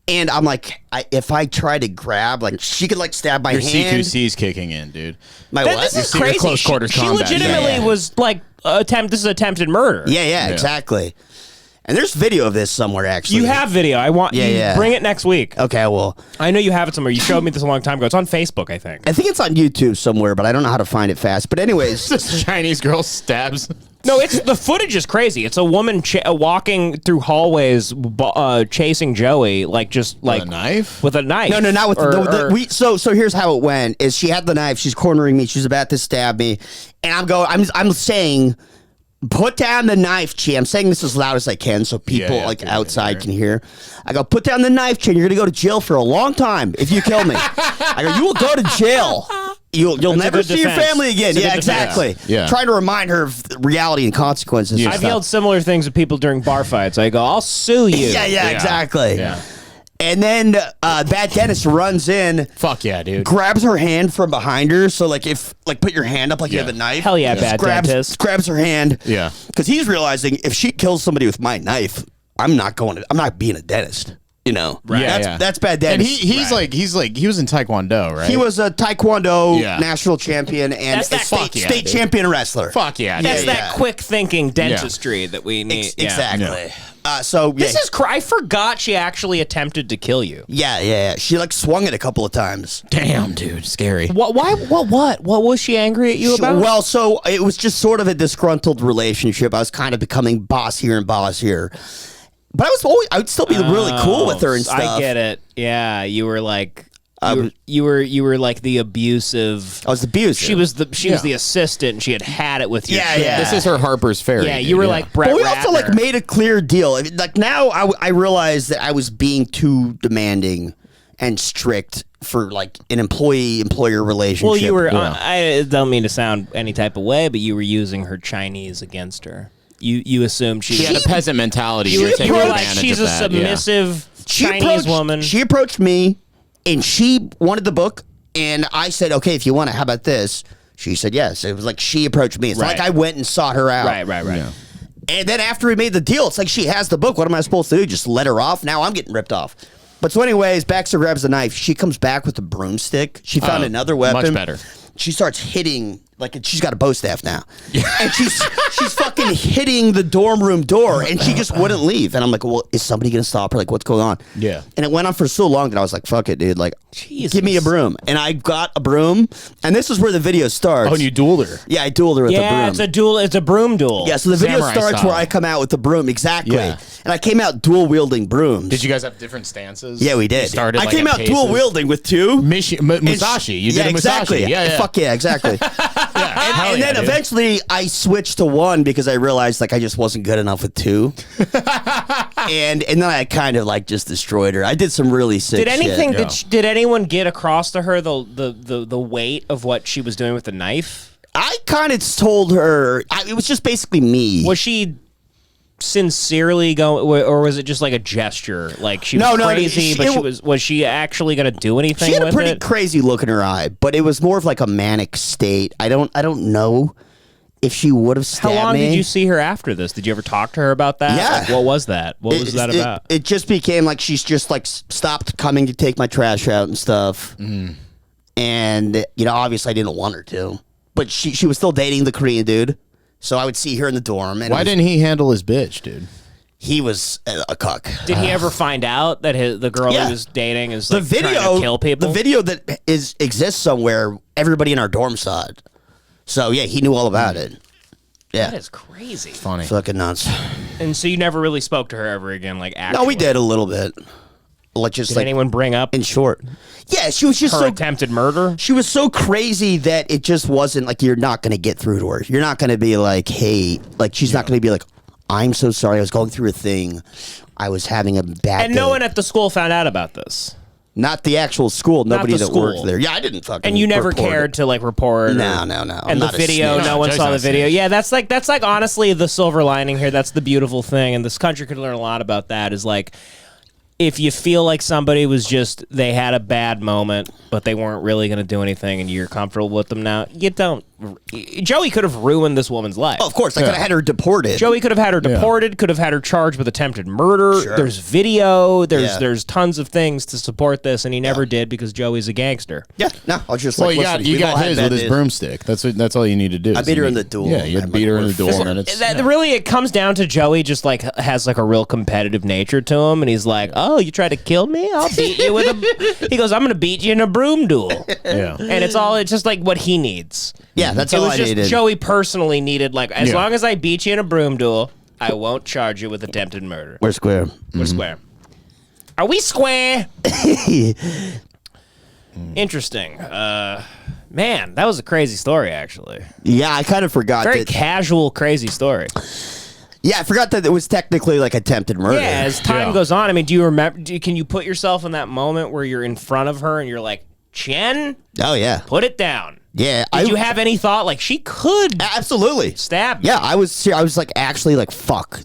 and I'm like, if I try to grab, like she could like stab my Your hand. CQC's kicking in, dude. My This what? is Your crazy. close quarters She combat. legitimately Yeah. was like, this is attempted murder. Yeah, exactly. And there's video of this somewhere actually. You have video. I want you bring it next week. Okay, well, I know you have it somewhere. You showed me this a long time ago. It's on Facebook, I think. I think it's on YouTube somewhere, but I don't know how to find it fast. But anyways, This Chinese girl stabs. No, the footage is crazy. It's a woman walking through hallways, chasing Joey, With a knife? With a knife. no, not with So here's how it went: is she had the knife, she's cornering me, she's about to stab me, and I'm saying, put down the knife, Chin. I'm saying this as loud as I can so people outside can hear. I go, put down the knife, Chin. You're gonna go to jail for a long time if you kill me. I go, you will go to jail. You'll never see your family again. Yeah, exactly. Yeah. Trying to remind her of reality and consequences. and I've stuff. yelled similar things at people during bar fights. I go, I'll sue you. Yeah, exactly. Yeah. And then bad dentist runs in, Fuck yeah, dude. grabs her hand from behind her. So like put your hand up like you have a knife. Hell yeah, bad dentist. Grabs her hand. Yeah. Because he's realizing if she kills somebody with my knife, I'm not being a dentist. You know, Right. That's bad And dentist. he's like he was in Taekwondo, right? He was a Taekwondo national champion and That's that- state, fuck yeah, state dude. champion wrestler. Fuck yeah. That's dude. that quick thinking dentistry that we need. Yeah. Exactly. So This is I forgot she actually attempted to kill you. yeah. She like swung it a couple of times. Damn, dude, scary. What? Why? What was she angry at you about? Well, so it was just sort of a disgruntled relationship. I was kind of becoming boss here and boss here. But I would still be really cool with her and stuff. I get it. Yeah, you were like you were like the abusive. I was abusive. She was the assistant. And she had it with you. Yeah. This is her Harper's Ferry. Yeah, dude, you were like Brett But we Ratner. also like made a clear deal. Like now, I realized that I was being too demanding and strict for like an employee-employer relationship. Well, you were. I don't mean to sound any type of way, but you were using her Chinese against her. You assumed she had a peasant mentality. You were taking like, advantage she's of a that, submissive She Chinese woman. She approached me, and she wanted the book, and I said, okay, if you want it, how about this? She said yes. It was like she approached me. It's Right. like I went and sought her out. Right. Yeah. And then after we made the deal, it's like she has the book. What am I supposed to do? Just let her off? Now I'm getting ripped off. But so anyways, Baxter grabs the knife. She comes back with a broomstick. She found another weapon. Much better. She starts hitting, like she's got a bow staff now. And she's fucking hitting the dorm room door, and she just wouldn't leave. And I'm like, well, is somebody going to stop her? Like, what's going on? Yeah. And it went on for so long that I was like, fuck it, dude. Like, Jesus. give me a broom. And I got a broom, and this is where the video starts. Oh, and you dueled her. Yeah, I dueled her with the broom. Yeah, it's a duel. It's a broom duel. Yeah, so the video Samurai starts style. where I come out with the broom. Exactly. Yeah. And I came out dual wielding brooms. Did you guys have different stances? Yeah, we did. You started, I like, came at out paces? dual wielding with two. Musashi. You did a exactly. Musashi. Yeah. Fuck yeah, exactly. Hell and yeah, then dude. eventually I switched to one because I realized like I just wasn't good enough with two. and then I kind of like just destroyed her. I did some really sick Did anything? shit. Did anyone get across to her the weight of what she was doing with the knife? I kind of told her it was just basically me. Was she sincerely going, or was it just like a gesture? Like she was No, crazy, but was she actually going to do anything She had a with pretty it? crazy look in her eye, but it was more of like a manic state. I don't know if she would have stabbed me. How long did you see her after this? Did you ever talk to her about that? Yeah. Like, what was that? What was that about? It just became like she's just like stopped coming to take my trash out and stuff. And obviously I didn't want her to, but she was still dating the Korean dude. So I would see her in the dorm. And Why didn't he handle his bitch, dude? he was a cuck? Did he ever find out that the girl Yeah. he was dating is The like trying video, to kill people? the video that exists somewhere. Everybody in our dorm saw it. So yeah, he knew all about it. Yeah, That is crazy. Funny. fucking nuts. And so you never really spoke to her ever again, like actually? No, we did a little bit. Like just Did like anyone bring up in short. Yeah, she was just her so attempted murder? She was so crazy that it just wasn't like you're not going to get through to her. You're not going to be like, hey, like she's not going to be like, I'm so sorry. I was going through a thing. I was having a bad And day. no one at the school found out about this. Not the actual school. Nobody the that school. worked there. Yeah, I didn't fucking. And you never report cared it. to like report. No. And I'm the not a video, snitch. no one Joe's saw not the a video. snitch. Yeah, that's like honestly the silver lining here. That's the beautiful thing, and this country could learn a lot about that. Is like, if you feel like somebody was just they had a bad moment, but they weren't really going to do anything, and you're comfortable with them now, you don't. Joey could have ruined this woman's life. Oh, of course, I could have had her deported. Joey could have had her deported, could have had her charged with attempted murder. Sure. There's video, Yeah. there's tons of things to support this, and he never did because Joey's a gangster. Yeah, no, I was just Well, like, you listen, got we've all had his bad with his days. broomstick. That's all you need to do. I beat her in the duel. Yeah, you had to beat her in the duel, and then it's Really, it comes down to Joey just like has like a real competitive nature to him, and he's like, "Oh, you tried to kill me? I'll beat you with a." He goes, "I'm gonna beat you in a broom duel," yeah. and it's just like what he needs. Yeah, that's It all was I just needed. Joey personally needed like as Yeah. long as I beat you in a broom duel, I won't charge you with attempted murder. We're square. We're square. Are we square? Interesting. Man, that was a crazy story, actually. Yeah, I kind of forgot Very that. casual, crazy story. Yeah, I forgot that it was technically like attempted murder. Yeah, as time goes on, I mean, do you remember? Can you put yourself in that moment where you're in front of her and you're like, Chen, Oh yeah. put it down? Yeah. Did you have any thought like she could Absolutely. stab me? Yeah, I was like actually like fuck,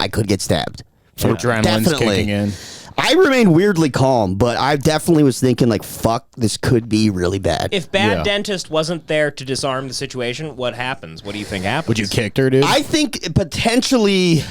I could get stabbed. Adrenaline's Definitely. kicking in. I remained weirdly calm, but I definitely was thinking like fuck, this could be really bad. If bad Yeah. dentist wasn't there to disarm the situation, what happens? What do you think happens? Would you kicked her, dude? I think potentially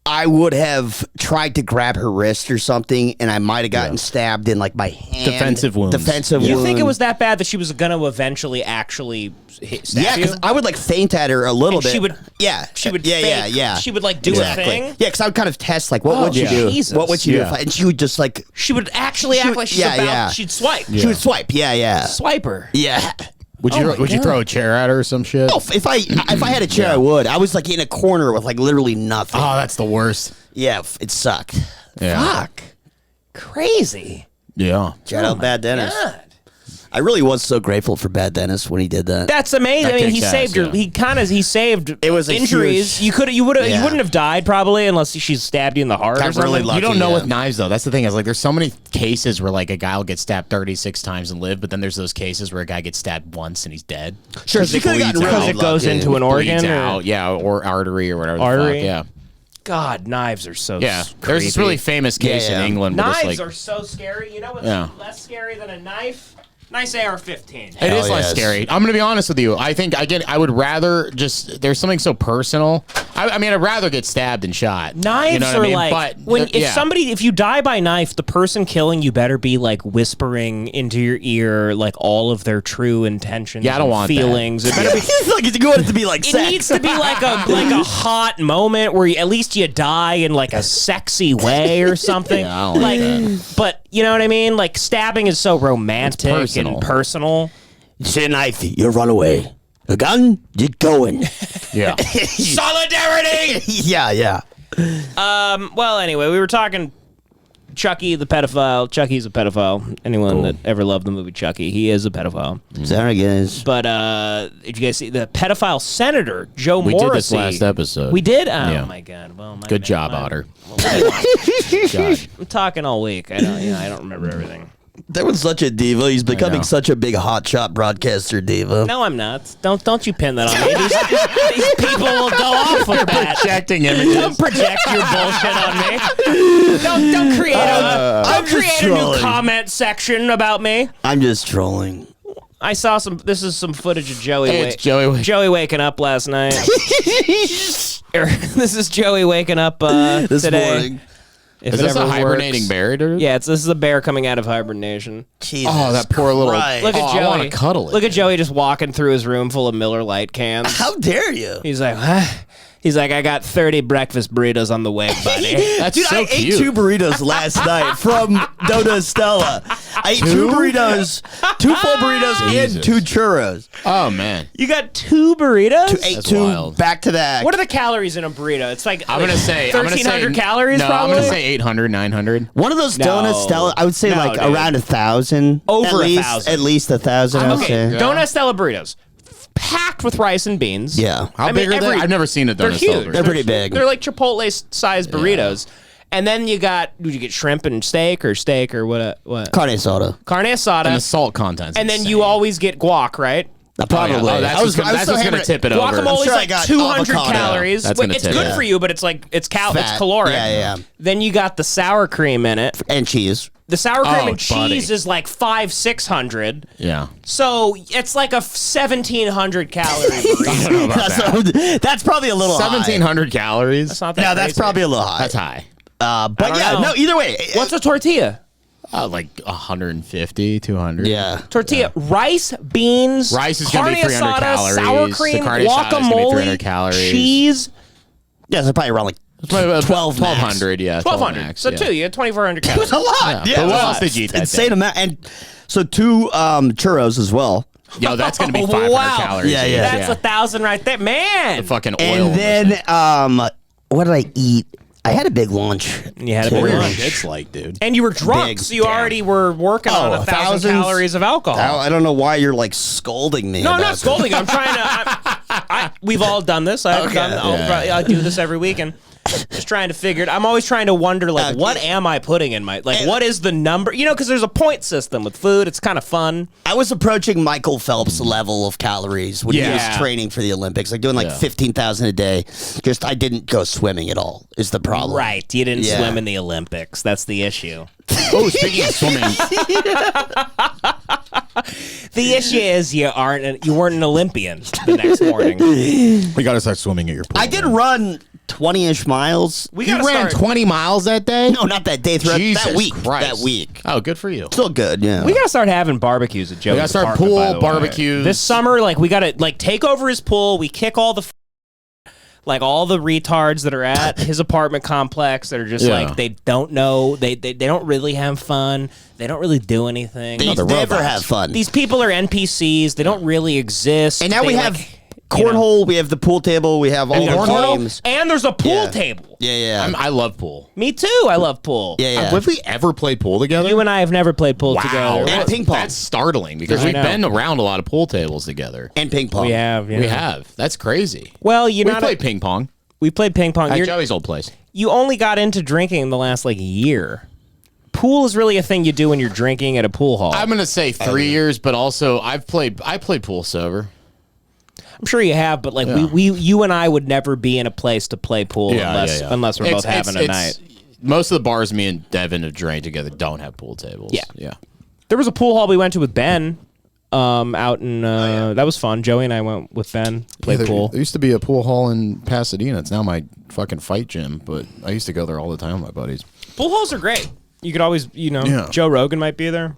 I would have tried to grab her wrist or something, and I might have gotten stabbed in like my hand. Defensive wounds. Defensive You wound. think it was that bad that she was going to eventually actually stab Yeah, you? because I would like faint at her a little And bit. she would- Yeah, she would Yeah, fake- yeah. she would, like, do a thing? Yeah, because I would kind of test like, what would you do? Jesus. What would you do? Yeah. And she would just like, She would actually She act would- like she's yeah, about. yeah. She'd swipe. she would swipe. Yeah. Swipe her. Yeah. Would you throw a chair at her or some shit? Oh, if I had a chair, I would. I was like in a corner with like literally nothing. Oh, that's the worst. Yeah, it sucked. Yeah. Fuck. Crazy. Yeah. Shout out bad dentist. God. I really was so grateful for Bad Dennis when he did that. That's amazing. That I mean, he kicks ass, saved her. yeah. He saved It was a injuries. huge- You wouldn't Yeah. have died probably unless she stabbed you in the heart or I'm something. really lucky. You don't know yeah. with knives though. That's the thing. Is like there's so many cases where like a guy will get stabbed 36 times and live, but then there's those cases where a guy gets stabbed once and he's dead. Sure, she could have gotten Because really it goes lucky. into an organ. Bleeds Or, out, yeah, or artery or whatever. The Artery? fuck, yeah. God, knives are so Yeah, creepy. there's this really famous case Yeah, yeah. in England. Where Knives this, like, are so scary. You know what's Yeah. less scary than a knife? Nice AR-15. It is Hell less yes. scary. I'm gonna be honest with you. I think I would rather just. There's something so personal. I mean, I'd rather get stabbed than shot. Knives you know what are I mean? like But if you die by knife, the person killing you better be like whispering into your ear like all of their true intentions. Yeah, I don't and want that. feelings. It better be. You want it to be like It sex. needs to be like a hot moment where at least you die in like a sexy way or something. Yeah, I don't like that. But you know what I mean? Like stabbing is so romantic personal. and personal. Say a knife, you run away. A gun, you're going. Yeah. Solidarity. yeah. Well, anyway, we were talking Chucky the pedophile. Chucky's a pedophile. Anyone that ever loved the movie Chucky, he is a pedophile. Sorry, guys. But did you guys see the pedophile senator Joe We Morrissey? did this last episode. We did. Oh Yeah. my god! Well, Good job, Otter. God. I'm talking all week. I don't remember everything. That was such a diva. He's becoming know. such a big hotshot broadcaster diva. No, I'm not. Don't you pin that on me. These people will go off with that. Projecting images. Don't project your bullshit on me. Don't create I'm just create a new trolling. comment section about me. I'm just trolling. I saw some. This is some footage of Joey. Hey, it's Joey. Waking up last night. This is Joey waking up This today. morning. If Is it this a ever hibernating works. bear, dude? Yeah, this is a bear coming out of hibernation. Jesus Oh, that poor little. Christ. Look at Oh, Joey. I want to cuddle it. Look at Joey just walking through his room full of Miller Lite cans. How dare you? He's like, huh? He's like, I got 30 breakfast burritos on the way, buddy. That's Dude, so I cute. ate 2 burritos last night from Dona Estella. I ate 2 burritos, 2 full burritos, and Jesus. 2 churros. Oh man. You got 2 burritos? Ate That's 2 wild. back to back. What are the calories in a burrito? It's like I'm gonna say 1,300 calories. No, probably. I'm gonna say 800, 900. One of those No. Dona Stella, I would say No, like dude. around 1,000. Over at least, 1,000. At least 1,000, I would Okay, say. Dona Stella burritos, packed with rice and beans. Yeah. How big are they? I've never seen a They're donut huge. celebrate. They're pretty big. They're like Chipotle-sized burritos. And then you got, did you get shrimp and steak or what? Carne asada. Carne asada. And the salt content's And then insane. you always get guac, right? Probably. Oh, that's what's gonna tip it over. Guacamole's sure I like got 200 avocado. calories. That's Wait, gonna it's tip good it. for you, but it's like it's Fat. caloric. Yeah. Then you got the sour cream in it. And cheese. The sour cream Oh, and cheese buddy. is like 500-600. Yeah. So it's like a 1,700 calorie burrito. That's probably a little high. 1,700 calories. That's not that No, that's crazy. probably a little high. That's high. But don't yeah, know. no, either way. What's a tortilla? Like 150, 200. Yeah. Tortilla, rice, beans, Rice is gonna be carne 300 asada, calories. sour The cream, carne asada is gonna be 300 guacamole, calories. cheese. Yeah, so probably around like 1,200, yeah. 1,200. max, So yeah. you had 2,400 calories. It's a lot. Yeah. Yeah, But what it's a else lot. did you eat that Insane day? amount. And so 2 churros as well. Yo, that's gonna be 500 Wow. calories. Yeah, yeah. That's 1,000 right there, man. The fucking oil. And in this then thing. what did I eat? I had a big lunch. You had a big What are your lunch. shits like, dude? And you were drunk, Big. so you Damn. already were working on 1,000 thousands? calories of alcohol. I don't know why you're like scolding me. No, I'm about not scolding. I'm trying to. We've all done this. I've done. I do this every weekend. Just trying to figure it. I'm always trying to wonder, like, what am I putting in my, like, what is the number? You know, because there's a point system with food. It's kind of fun. I was approaching Michael Phelps' level of calories when he was Yeah. training for the Olympics, like doing like 15,000 a day. Just I didn't go swimming at all. Is the problem? Right. You didn't Yeah. swim in the Olympics. That's the issue. Oh, speaking of swimming, The issue is you weren't an Olympian the next morning. We got to start swimming at your pool. I did run 20-ish miles. We you gotta ran start. 20 miles that day? No, not that day. Throughout Jesus that week. Christ. That week. Oh, good for you. Still good. Yeah. We gotta start having barbecues at Joe's. We gotta start apartment, pool by the way. barbecues. This summer. Like we gotta like take over his pool. We kick all the like all the retards that are at his apartment complex that are just Yeah. like they don't know. They don't really have fun. They don't really do anything. They they're never robots. have fun. These people are NPCs. They don't really exist. And now They, we like, have cornhole. We have the pool table. We have all the games. And there's a pool table. Yeah. I love pool. Me too. I love pool. Yeah. Have we ever played pool together? You and I have never played pool together. And ping pong. That's startling because we've been around a lot of pool tables together. And ping pong. We have. Yeah. We have. That's crazy. Well, We played ping pong We played ping pong. at Joey's old place. You only got into drinking in the last year. Pool is really a thing you do when you're drinking at a pool hall. I'm gonna say 3 years, but also I played pool sober. I'm sure you have, but you and I would never be in a place to play pool unless we're both having a night. Most of the bars me and Devan have drank together don't have pool tables. Yeah. There was a pool hall we went to with Ben. Out in that was fun. Joey and I went with Ben, played pool. There used to be a pool hall in Pasadena. It's now my fucking fight gym, but I used to go there all the time with my buddies. Pool halls are great. You could always, Joe Rogan might be there.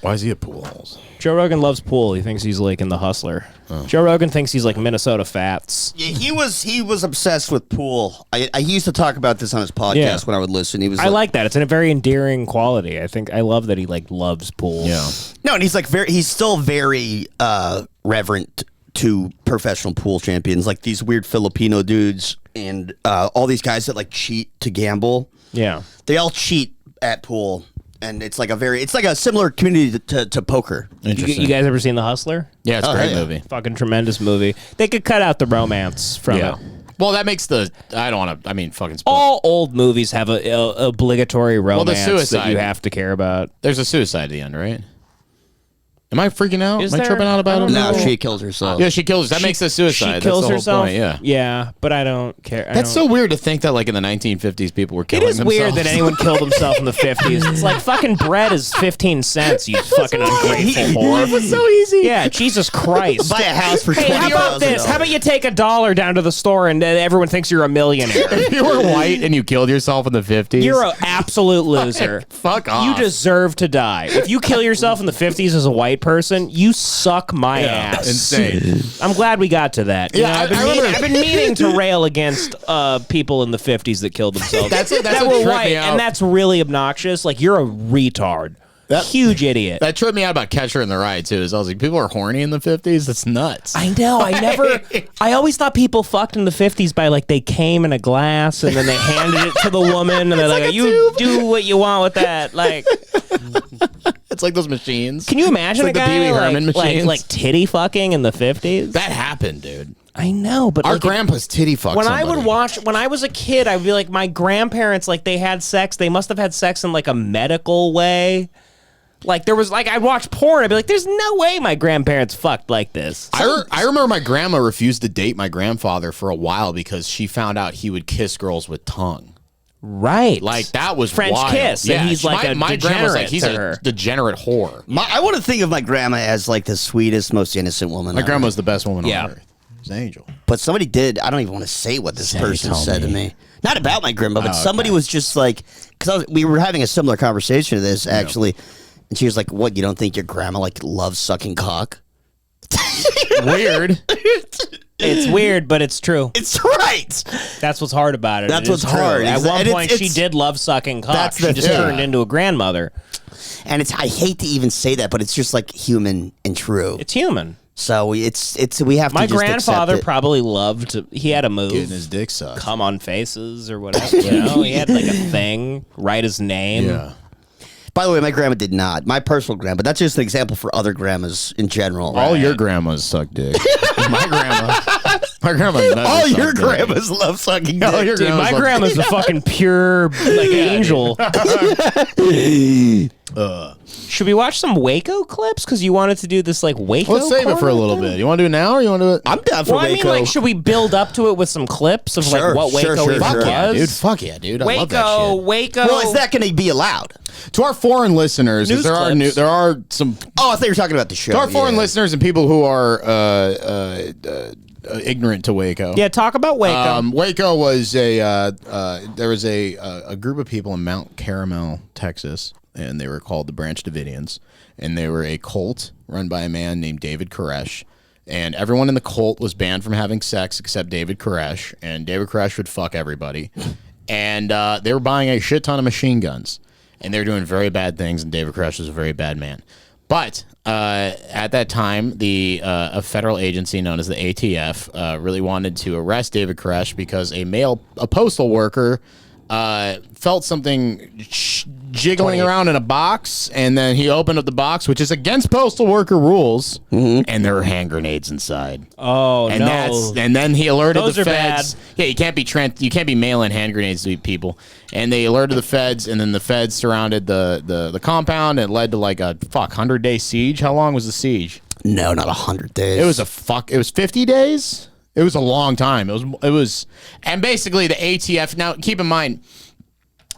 Why is he at pool halls? Joe Rogan loves pool. He thinks he's in The Hustler. Joe Rogan thinks he's like Minnesota Fats. Yeah, he was obsessed with pool. I used to talk about this on his podcast when I would listen. He was. I like that. It's a very endearing quality. I love that he loves pool. Yeah. No, and he's still very reverent to professional pool champions, like these weird Filipino dudes and all these guys that cheat to gamble. Yeah, they all cheat at pool. And it's like a similar community to poker. You guys ever seen The Hustler? Yeah, it's a great movie. Fucking tremendous movie. They could cut out the romance from it. Well, that makes I don't want to. I mean, fucking. All old movies have a obligatory romance the suicide. that you have to care about. There's a suicide at the end, right? Am I freaking out? Is Am I tripping out about it? No, she kills herself. Yeah, she kills. That makes a suicide. She kills That's the whole herself. point, Yeah, but I don't care. That's so weird to think that in the 1950s people were killing It is themselves. weird that anyone killed himself in the 50s. It's like fucking bread is 15 cents, you fucking ungrateful whore. It was so easy. Yeah, Jesus Christ. Buy a house for $20,000. Hey, how about this? How about you take $1 down to the store and everyone thinks you're a millionaire? If you were white and you killed yourself in the 50s, You're an absolute loser. Fuck off. You deserve to die. If you kill yourself in the 50s as a white person, you suck my ass. Insane. I'm glad we got to that. Yeah, I've been meaning to rail against people in the 50s that killed themselves. That's that what were tripped white, me out. and that's really obnoxious. You're a retard. Huge idiot. That tripped me out about Catcher in the Rye too. Is I was like, people are horny in the 50s. That's nuts. I know. I always thought people fucked in the 50s by they came in a glass and then they handed it to the woman and they're like you do what you want with that. It's like those machines. Can you imagine It's a like the guy Pee Wee Herman machines. like titty fucking in the 50s? That happened, dude. I know, but Our grandpa's titty fucked when somebody. I would watch, when I was a kid, I'd be like, my grandparents, they had sex. They must have had sex in a medical way. There was I'd watch porn. I'd be like, there's no way my grandparents fucked like this. I remember my grandma refused to date my grandfather for a while because she found out he would kiss girls with tongue. Right. That was French wild. kiss. Yeah, And he's my grandma's degenerate he's to a her. degenerate whore. I want to think of my grandma as the sweetest, most innocent woman. My grandma's the best woman Yeah. on earth. She's an angel. But somebody did. I don't even want to say what this person said to me. Not about my grandma, but somebody was just because we were having a similar conversation to this actually, and she was like, "What? You don't think your grandma loves sucking cock?" Weird. It's weird, but it's true. It's right. That's what's hard about it. That's It what's is true. hard. At one And point, she did love sucking cock. That's She the just thing. turned into a grandmother. And I hate to even say that, but it's just human and true. It's human. So we have to. My just grandfather accept it. probably loved. He had a move. Getting his dick sucked. Come on faces or whatever. He had a thing. Write his name. Yeah. By the way, my grandma did not. My personal grandma. That's just an example for other grandmas in general. All your grandmas suck dick. my grandma. Never All sucked your dick. grandmas love sucking dick. All your Dude, grandmas my love- grandma's a fucking pure angel. Should we watch some Waco clips? Because you wanted to do this Waco. Let's save it for a little corner bit. You want to do it now or you want to do it? I'm down for Well, I Waco. mean, should we build up to it with some clips of Sure, what Waco sure, even sure. Yeah, was? dude. Fuck yeah, dude. I love that Waco, shit. Waco. Well, is that going to be allowed? To our foreign listeners, 'cause News there are clips. there are some Oh, I thought you were talking about the show. to our foreign yeah. listeners and people who are ignorant to Waco. Yeah, talk about Waco. Waco was there was a group of people in Mount Caramel, Texas, and they were called the Branch Davidians, and they were a cult run by a man named David Koresh. And everyone in the cult was banned from having sex except David Koresh, and David Koresh would fuck everybody. And they were buying a shit ton of machine guns, and they were doing very bad things, and David Koresh was a very bad man. But at that time, a federal agency known as the ATF really wanted to arrest David Koresh because a postal worker felt something jiggling around in a box, and then he opened up the box, which is against postal worker rules, and there were hand grenades inside. Oh, no. And then he alerted Those the are feds. bad. Yeah, you can't be mailing hand grenades to people. And they alerted the feds, and then the feds surrounded the compound, and it led to like a 100-day siege. How long was the siege? No, not 100 days. It was 50 days. It was a long time. It was, and basically the ATF. Now, keep in mind,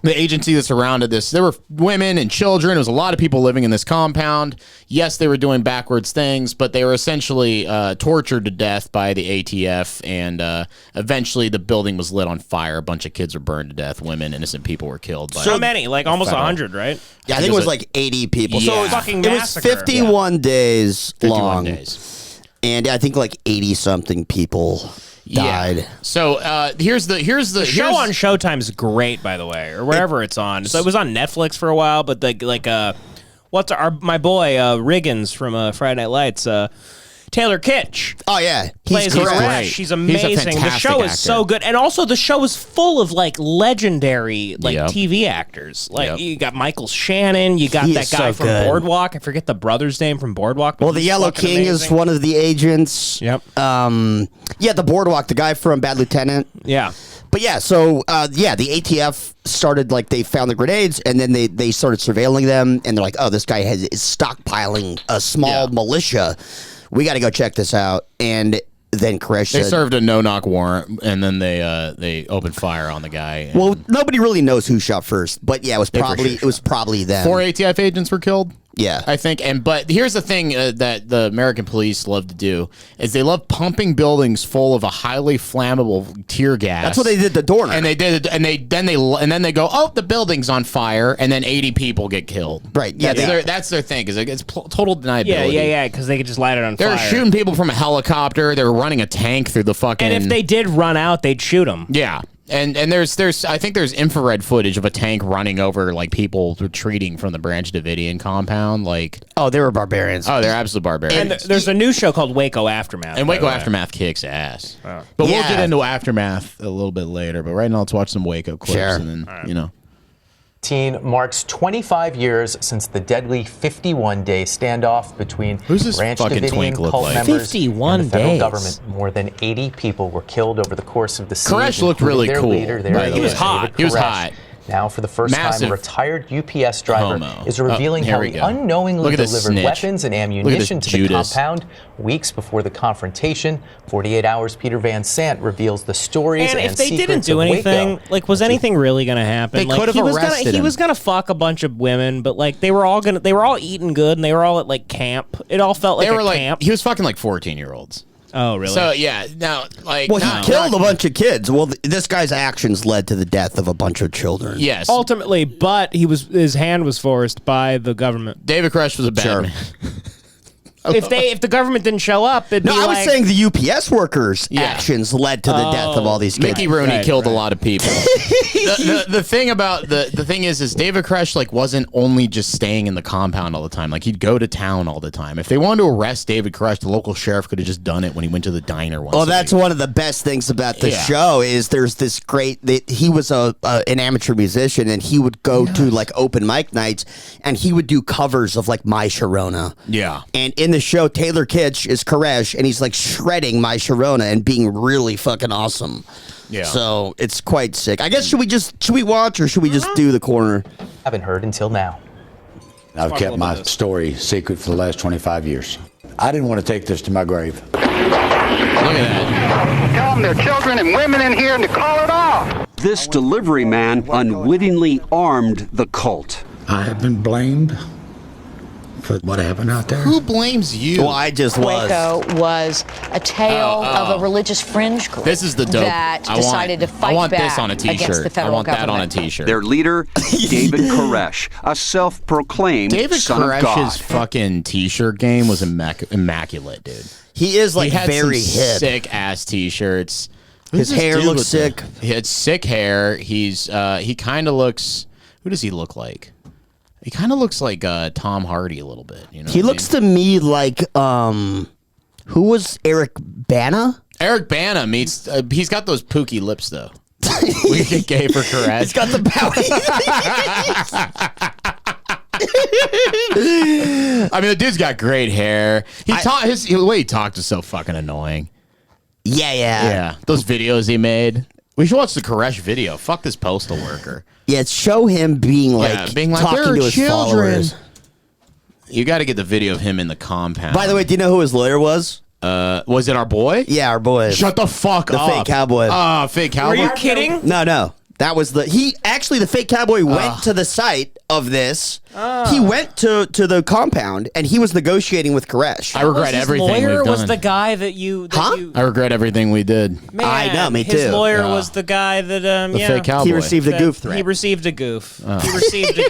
the agency that surrounded this, there were women and children. There was a lot of people living in this compound. Yes, they were doing backwards things, but they were essentially tortured to death by the ATF, and eventually the building was lit on fire. A bunch of kids were burned to death. Women, innocent people were killed. So many, like almost 100, right? Yeah, I think it was like 80 people. Yeah. So it was, Fucking it was massacre. 51 days 51 long. days. And I think like 80-something people died. Yeah. So here's the Show on Showtime's great, by the way, or wherever it's on. So it was on Netflix for a while, but what's my boy Riggins from Friday Night Lights, Taylor Kitsch. Oh, yeah. Plays great. Koresh. She's amazing. He's a The fantastic show is actor. so good, and also the show is full of like legendary Yep. TV actors. Like Yep. you got Michael Shannon, you got He that is guy so from good. Boardwalk. I forget the brother's name from Boardwalk. But Well, the he's Yellow fucking King is amazing. one of the agents. Yep. Yeah, the Boardwalk, the guy from Bad Lieutenant. Yeah. But yeah, so the ATF started, like, they found the grenades, and then they started surveilling them, and they're like, oh, this guy is stockpiling a small militia. We got to go check this out. And then Koresh They said, served a no-knock warrant, and then they opened fire on the guy. and well, nobody really knows who shot first, but yeah, it was for probably sure them. 4 ATF agents were killed. Yeah. I think. But here's the thing that the American police love to do is they love pumping buildings full of a highly flammable tear gas. That's what they did to Dorner. And they did, and then they go, oh, the building's on fire, and then 80 people get killed. Right, yeah, That's their thing. Is it's total deniability. Yeah, because they could just light it on They fire. were shooting people from a helicopter. They were running a tank through the fucking. And if they did run out, they'd shoot them. Yeah. And there's I think there's infrared footage of a tank running over like people retreating from the Branch Davidian compound. Like, oh, they were barbarians. oh, they're absolute barbarians. And there's a new show called Waco Aftermath. And by Waco the way. Aftermath kicks ass. But we'll Yeah. get into Aftermath a little bit later. But right now, let's watch some Waco clips, Sure. and then Marks 25 years since the deadly 51-day standoff between Who's this Branch fucking Davidian twink look cult like? members 51 and the federal days. government. More than 80 people were killed over the course of the siege. Koresh looked including really their cool, leader, their by the He was leader, hot. David He was Koresh. hot. Now, for the first Massive time, a retired UPS driver homo. is revealing Here how we he go. unknowingly Look at this delivered snitch. weapons and Look at ammunition this to the Judas. compound weeks before the confrontation. 48 Hours Peter Van Sant reveals the stories And and if they didn't secrets do of anything, Waco. like, was anything really gonna happen? They Like, could have he was arrested gonna, He him. was gonna fuck a bunch of women, but like they were all eating good, and they were all at like camp. It all felt like They were a like camp. he was fucking like 14-year-olds. Oh, really? So yeah, now like Well, now- he killed a bunch of kids. Well, this guy's actions led to the death of a bunch of children. Yes, Ultimately, but his hand was forced by the government. David Koresh was a bad Sure. man. If the government didn't show up, it'd No, be I was like, saying the UPS workers' Yeah. actions led to the death of all these kids. Mickey Rooney Right, killed a lot of people. the thing about the thing is David Koresh like wasn't only just staying in the compound all the time. Like he'd go to town all the time. If they wanted to arrest David Koresh, the local sheriff could have just done it when he went to the diner once. Well, a that's week. one of the best things about the Yeah. show is there's this great. He was an amateur musician, and he would go to like open mic nights, and he would do covers of like My Sharona. Yeah. And in the show, Taylor Kitsch is Koresh, and he's like shredding My Sharona and being really fucking awesome. Yeah. So it's quite sick. I guess should we watch or should we just do the corner? Haven't heard until now. I've kept my story secret for the last 25 years. I didn't want to take this to my grave. Look at that. Tell them there are children and women in here and to call it off. This delivery man unwittingly armed the cult. I have been blamed for what happened out there. Who blames you? Well, I just was. Waco was a tale of a religious fringe group. This is the dope. that decided to fight I want back this on a against T-shirt. the federal I want government. that on a T-shirt. Their leader, David Koresh, a self-proclaimed David son of Koresh's God. fucking T-shirt game was immaculate, dude. He is like he had very some hip. sick ass T-shirts. His Who's this hair dude looks with sick. He had sick hair. He kind of looks. Who does he look like? He kind of looks like Tom Hardy a little bit. You know, he looks to me like who was Eric Bana? Eric Bana meets. He's got those pooky lips though. We get gay for Koresh. He's got the bowie. I mean, the dude's got great hair. The way he talked is so fucking annoying. Yeah. Those videos he made. We should watch the Koresh video. Fuck this postal worker. Yeah, show him being like talking to his followers. You got to get the video of him in the compound. By the way, do you know who his lawyer was? Was it our boy? Yeah, our boy. Shut the fuck up. The fake cowboy. Fake cowboy. Were you kidding? No. That was the the fake cowboy went to the site of this. He went to the compound and he was negotiating with Koresh. I regret everything we've done. Was the guy that you I regret everything we did. Man, I know, me too. His lawyer was the guy that the fake cowboy. He received a goof threat. He received a goof. He received a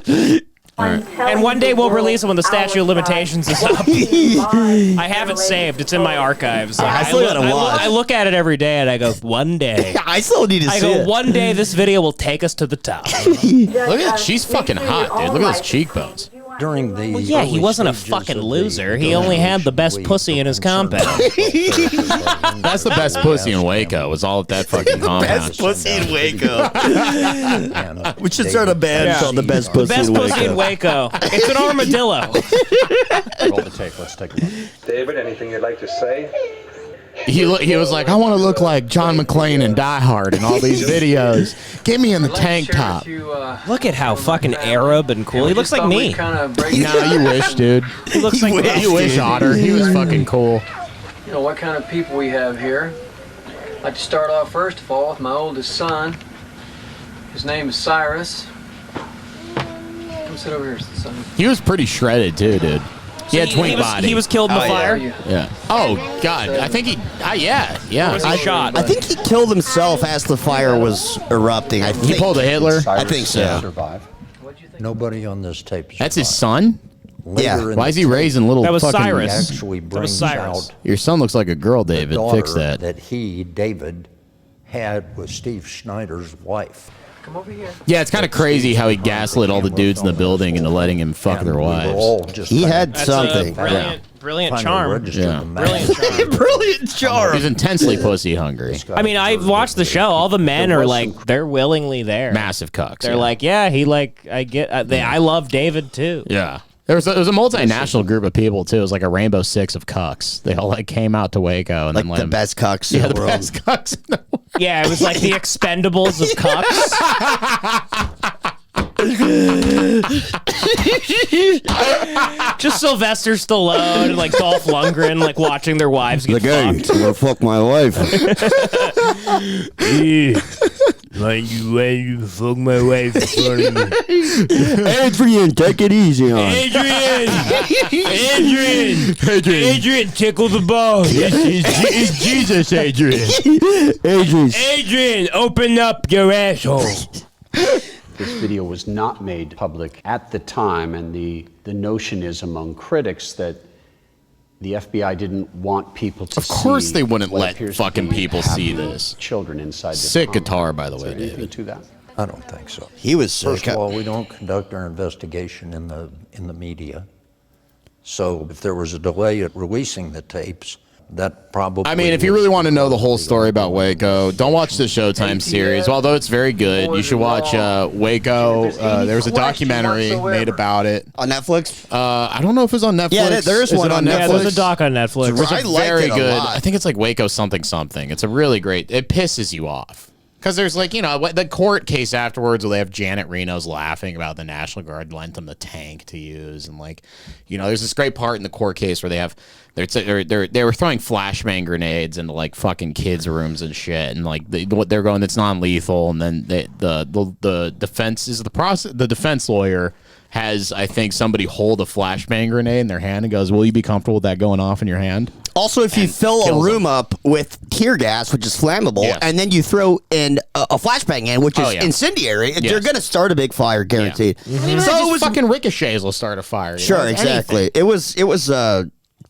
goof. Right. And one day we'll release it when the statute of limitations is up. I have it saved. It's in my archives. I look at it every day and I go, one day. I still need to see it. One day this video will take us to the top. Look at she's fucking hot, dude. Look at those cheekbones. During the he wasn't a fucking loser. He only had the best pussy in his compound. That's the best pussy in Waco. Was all at that fucking compound. Best pussy in Waco. We should start a band called the Best Pussy in Waco. The best pussy in Waco. It's an armadillo. Roll the tape. Let's take a look. David, anything you'd like to say? He was like, I want to look like John McClane and Die Hard in all these videos. Get me in the tank top. Look at how fucking Arab and cool. He looks like me. No, you wish, dude. He looks like me. You wish, Otter. He was fucking cool. You know what kind of people we have here. I'd like to start off first of all with my oldest son. His name is Cyrus. Come sit over here, son. He was pretty shredded too, dude. He had twink body. He was killed in the fire? Yeah. Oh, God. I think he... yeah. Shot. I think he killed himself as the fire was erupting. He pulled a Hitler? I think so. Survive. Nobody on this tape. That's his son? Yeah. Why is he raising little fucking... Cyrus. That was Cyrus. Your son looks like a girl, David. Fix that. That David, had with Steve Schneider's wife. Come over here. Yeah, it's kind of crazy how he gaslit all the dudes in the building into letting him fuck their wives. He had something. Brilliant charm. Yeah. Brilliant charm. Brilliant charm. He's intensely pussy hungry. I mean, I watched the show. All the men are like, they're willingly there. Massive cucks. They're like, I love David too. Yeah. There was a multinational group of people too. It was like a Rainbow Six of cucks. They all like came out to Waco and like then let the best cucks in the world. Best cucks in the world. Yeah, it was like the Expendables of cucks. Just Sylvester Stallone and like Dolph Lundgren like watching their wives get fucked. I'm gonna fuck my wife. Why you fuck my wife in front of me? Adrian, take it easy on. Adrian, tickle the bone. It's Jesus, Adrian. Adrian, open up your asshole. This video was not made public at the time, and the notion is among critics that the FBI didn't want people to see. Of course they wouldn't let fucking people see this. Children inside this sick compound. guitar, by the way, Is there David. to that? I don't think so. He was sick. First of all, we don't conduct our investigation in the media. So if there was a delay at releasing the tapes, that probably... I mean, if you really want to know the whole story about Waco, don't watch the Showtime series. Although it's very good, you should watch Waco. There was a documentary made about it. On Netflix? I don't know if it's on Netflix. Yeah, there is one on Netflix. Yeah, there's a doc on Netflix. It's I liked very it a good. lot. I think it's like Waco something. It's a really great... It pisses you off. Because there's like, the court case afterwards where they have Janet Reno's laughing about the National Guard lent them the tank to use. And like, there's this great part in the court case where they were throwing flashbang grenades into like fucking kids' rooms and shit. And like they're going, it's non-lethal. And then the defense is the defense lawyer has, I think, somebody hold a flashbang grenade in their hand and goes, will you be comfortable with that going off in your hand? Also, if you fill a room up with tear gas, which is flammable, and then you throw in a flashbang in, which is incendiary, you're going to start a big fire, guaranteed. Yeah. Mm-hmm. So it was fucking ricochets will start a fire. Sure, exactly. Anything. It was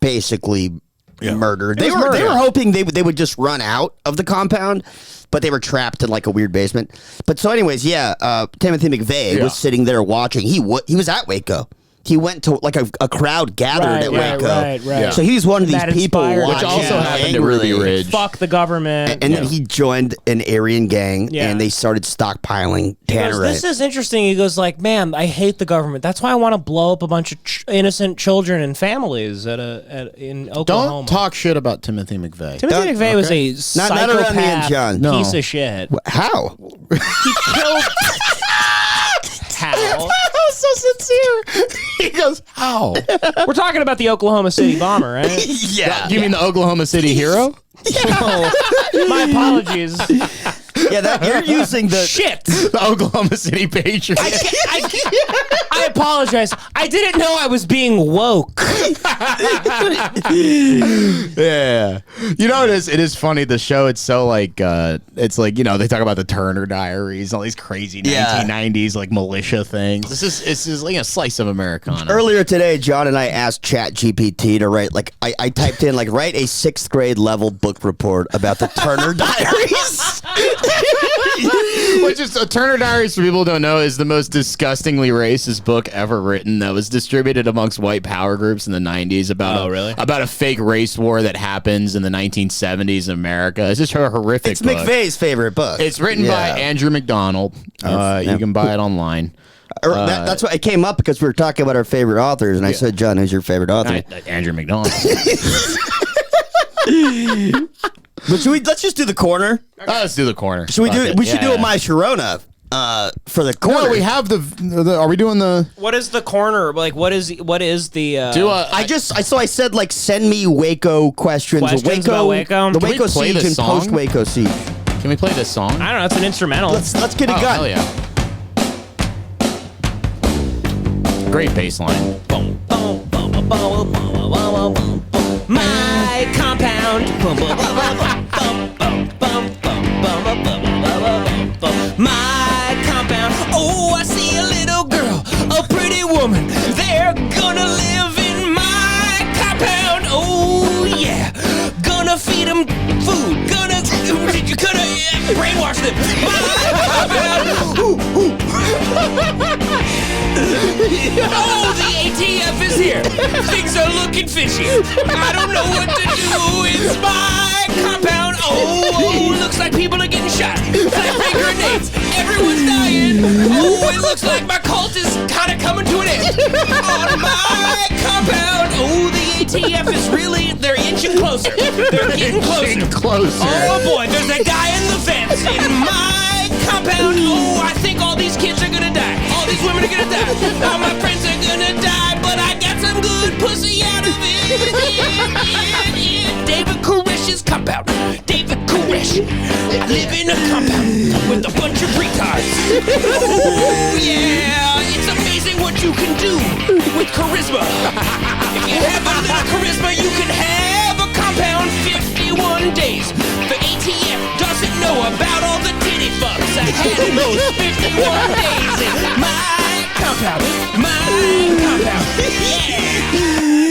basically murdered. They were hoping they would just run out of the compound, but they were trapped in like a weird basement. But so, anyways, Timothy McVeigh was sitting there watching. He was at Waco. He went to like a crowd gathered at Waco. Right. So he's one of these That people inspired Which also happened at Ruby Ridge. Fuck the government. And then he joined an Aryan gang, and they started stockpiling tannerite. This is interesting. He goes like, man, I hate the government. That's why I want to blow up a bunch of innocent children and families in Oklahoma. Don't talk shit about Timothy McVeigh. Timothy McVeigh was a not around me and John. piece of shit. How? He killed... How? That was so sincere. He goes, how? We're talking about the Oklahoma City bomber, right? Yeah. You mean the Oklahoma City hero? No. My apologies. Yeah, you're using the shit. The Oklahoma City Patriots. I apologize. I didn't know I was being woke. Yeah. You know, it is funny. The show, it's so like, it's like, they talk about the Turner Diaries, all these crazy 1990s like militia things. It's just like a slice of Americana. Earlier today, John and I asked ChatGPT to write, like, I typed in, like, write a 6th grade level book report about the Turner Diaries. Which is Turner Diaries, for people who don't know, is the most disgustingly racist book ever written that was distributed amongst white power groups in the 90s about about a fake race war that happens in the 1970s in America. It's just a horrific It's book. McVeigh's favorite book. It's written by Andrew McDonald. You can buy it online. That's why it came up because we were talking about our favorite authors, and I said, John, who's your favorite author? Andrew McDonald. But let's just do the corner. Let's do the corner. Should we do? We should do a My Sharona for the corner. No, we have the. Are we doing the? What is the corner? Like, what is the? I said like send me Waco questions. About Waco. The Waco siege and post Waco siege. Can we play this song? I don't know. It's an instrumental. Let's get it going. Hell yeah! Great bass line. My compound. My compound. Oh, I see a little girl, a pretty woman. They're gonna live in my compound. Oh yeah, gonna feed them food. Gonna brainwash them. Oh, the ATF is here. Things are looking fishy. I don't know what to do. It's my compound. Oh, looks like people are getting shot. Flashbang grenades. Everyone's dying. Oh, it looks like my cult is kind of coming to an end. On my compound. Oh, the ATF is they're inching closer. They're getting closer. Oh boy, there's a guy in the fence in my compound. Oh, I think all these kids are gonna die. All these women are gonna die. All my friends are gonna die, but I got some good pussy out of it. In David Koresh's compound. David Koresh. I live in a compound with a bunch of retards. Oh yeah, it's amazing what you can do with charisma. If you have a little charisma, you can have a compound 51 days. The ATF doesn't know about all the titty fucks I had in those 51 days in my compound. My compound. Yeah.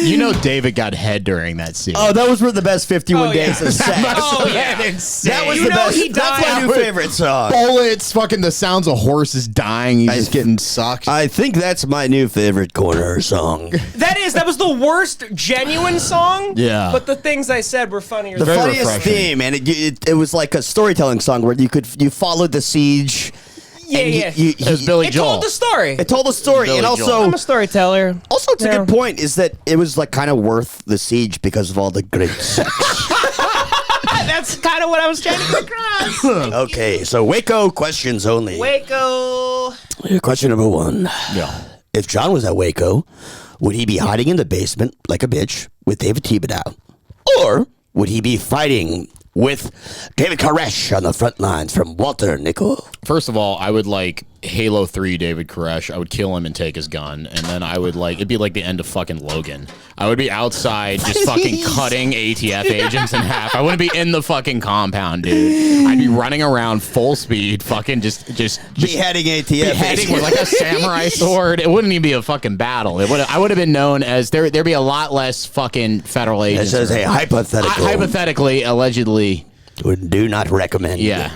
You know David got head during that scene. Oh, those were the best 51 days of sex. Oh, yeah. That was the best. That's my new favorite song. Bullets, fucking the sounds of horses dying. He's just getting sucked. I think that's my new favorite corner song. That was the worst genuine song. Yeah. But the things I said were funnier. The funniest theme, and it was like a storytelling song where you followed the siege. Yeah. It was Billy Joel. It told the story. It told the story, and also I'm a storyteller. Also, it's a good point is that it was like kind of worth the siege because of all the great sex. That's kind of what I was trying to get across. Okay, so Waco questions only. Waco. Question number 1. Yeah. If John was at Waco, would he be hiding in the basement like a bitch with David Thibodeau? Or would he be fighting with David Koresh on the front lines from Walter Nickel? First of all, I would like Halo 3 David Koresh. I would kill him and take his gun, and then I would it'd be like the end of fucking Logan. I would be outside just fucking cutting ATF agents in half. I wouldn't be in the fucking compound, dude. I'd be running around full speed, fucking just beheading ATF beheading with like a samurai sword. It wouldn't even be a fucking battle. I would have been known as there'd be a lot less fucking federal agents. It says, hey, hypothetically, allegedly. Do not recommend. Yeah.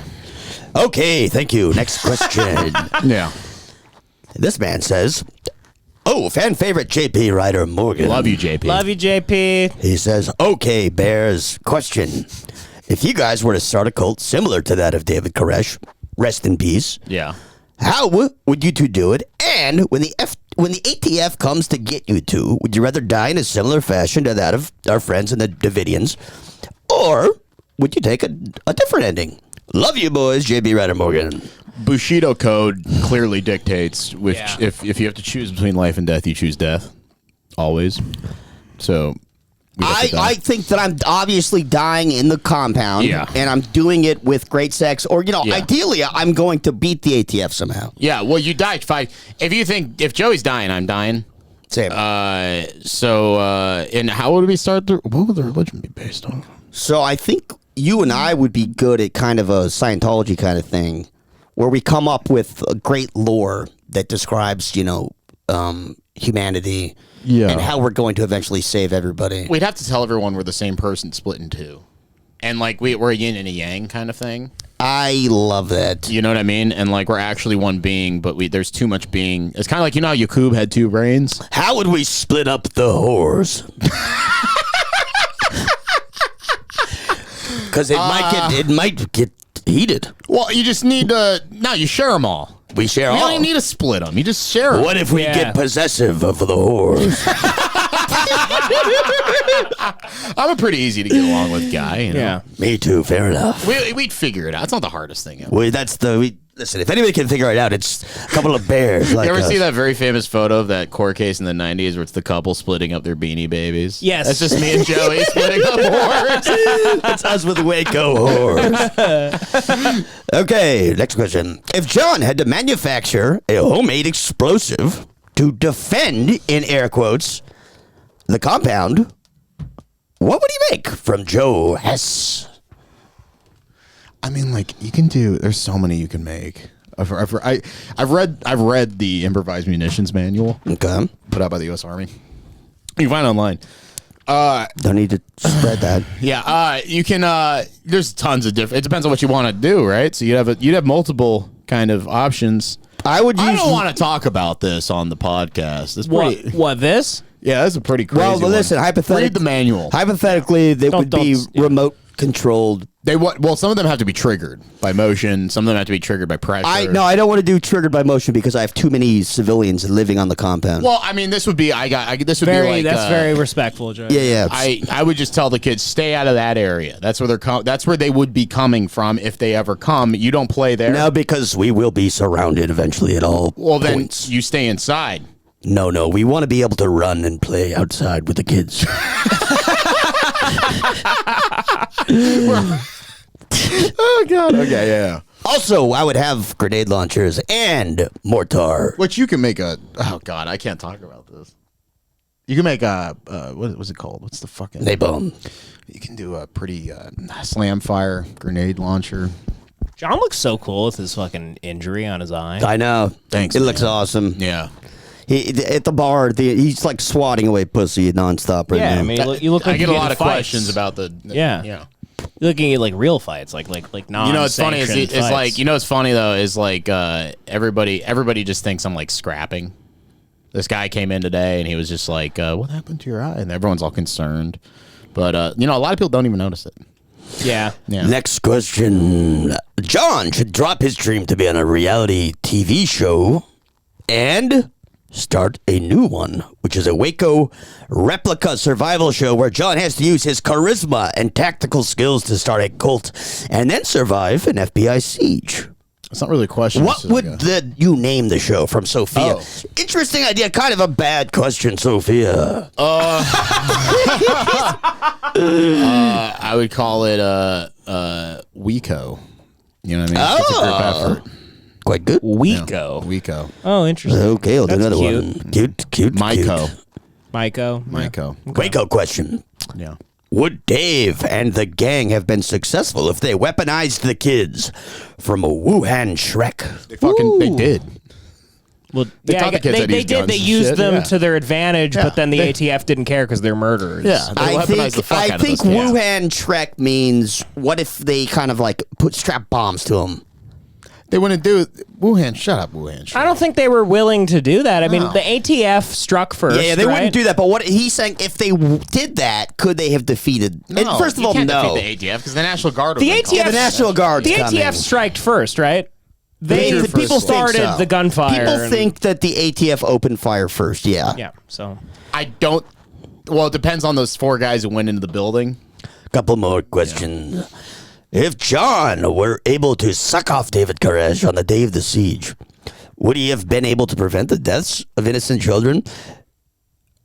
Okay, thank you. Next question. Yeah. This man says, fan favorite JP Ryder Morgan. Love you, JP. Love you, JP. He says, okay, Bears, question. If you guys were to start a cult similar to that of David Koresh, rest in peace. Yeah. How would you two do it? And when the ATF comes to get you two, would you rather die in a similar fashion to that of our friends in the Davidians? Or would you take a different ending? Love you, boys. JB Ryder Morgan. Bushido code clearly dictates which if you have to choose between life and death, you choose death. Always. So I think that I'm obviously dying in the compound, and I'm doing it with great sex, or ideally, I'm going to beat the ATF somehow. Yeah, well, you died if Joey's dying, I'm dying. Same. And how would we start? What would the religion be based on? So I think you and I would be good at kind of a Scientology kind of thing, where we come up with a great lore that describes, humanity. Yeah. And how we're going to eventually save everybody. We'd have to tell everyone we're the same person split in two. And, we're a yin and a yang kind of thing. I love that. You know what I mean? And, we're actually one being, but there's too much being. It's kind of like, how Yakub had two brains? How would we split up the whores? Because it might get heated. Well, you just need to... No, you share them all. We share all. You don't even need to split them. You just share them. What if we get possessive of the whores? I'm a pretty easy to get along with guy. Yeah. Me too. Fair enough. We'd figure it out. It's not the hardest thing ever. Listen, if anybody can figure it out, it's a couple of bears. You ever see that very famous photo of that court case in the 90s where it's the couple splitting up their Beanie Babies? Yes. That's just me and Joey splitting up whores. That's us with Waco whores. Okay, next question. If John had to manufacture a homemade explosive to defend, in air quotes, the compound, what would he make? From Joe Hess. I mean, you can do. There's so many you can make. I've read the improvised munitions manual. Okay. Put out by the U.S. Army. You can find it online. Don't need to spread that. Yeah. You can. There's tons of different. It depends on what you want to do, right? So you'd have multiple kind of options. I don't want to talk about this on the podcast. It's pretty. What this? Yeah, that's a pretty crazy. Well, listen. Hypothetically, read the manual. Hypothetically, they would be remote controlled. Some of them have to be triggered by motion. Some of them have to be triggered by pressure. I don't want to do triggered by motion because I have too many civilians living on the compound. Well, I mean, this would be. This would be like. That's very respectful, Joe. Yeah. I would just tell the kids stay out of that area. That's where that's where they would be coming from if they ever come. You don't play there. No, because we will be surrounded eventually at all. Well, points. Then you stay inside. No, we want to be able to run and play outside with the kids. Oh God. Okay, yeah. Also, I would have grenade launchers and mortar. Which you can make oh God, I can't talk about this. You can make what was it called? What's the fucking napalm? You can do a pretty slam fire grenade launcher. John looks so cool with his fucking injury on his eye. I know. Thanks. It looks awesome. Yeah. At the bar, he's like swatting away pussy nonstop right now. I mean, you look like I get a lot of questions about the yeah. You're looking at real fights, like non. You know what's funny is what's funny though is everybody just thinks I'm scrapping. This guy came in today and he was just like, "What happened to your eye?" And everyone's all concerned, but a lot of people don't even notice it. Yeah. Next question: John should drop his dream to be on a reality TV show and start a new one, which is a Waco replica survival show where John has to use his charisma and tactical skills to start a cult and then survive an FBI siege. It's not really a question. What would you name the show from Sophia? Oh. Interesting idea. Kind of a bad question, Sophia. I would call it Waco. You know what I mean? It's a group effort. Quite good. Waco. Waco. Oh, interesting. Okay, I'll do That's another cute. one. Cute. Myco. Myco. Waco question. Yeah. Would Dave and the gang have been successful if they weaponized the kids from a Wuhan Shrek? They did. Well, They taught the kids how to they use did. guns They and used shit, them yeah. to their advantage, Yeah, but then the ATF didn't care because they're murderers. Yeah, they weaponized the fuck I out of think those kids. Wuhan Shrek means what if they kind of like put strap bombs to them? They wouldn't do Wuhan. Shut up, Wuhan. I don't think they were willing to do that. I mean, the ATF struck first. Yeah, they right? wouldn't do that. But what he's saying, if they did that, could they have defeated? No, and first of you all, can't no. defeat the ATF because the National Guard. The would ATF, the National Guard's The coming. ATF striked first, right? The People think started so. the gunfire. People and- think that the ATF opened fire first. Yeah. Yeah. So I don't. Well, it depends on those 4 guys who went into the building. Couple more questions. If John were able to suck off David Koresh on the day of the siege, would he have been able to prevent the deaths of innocent children?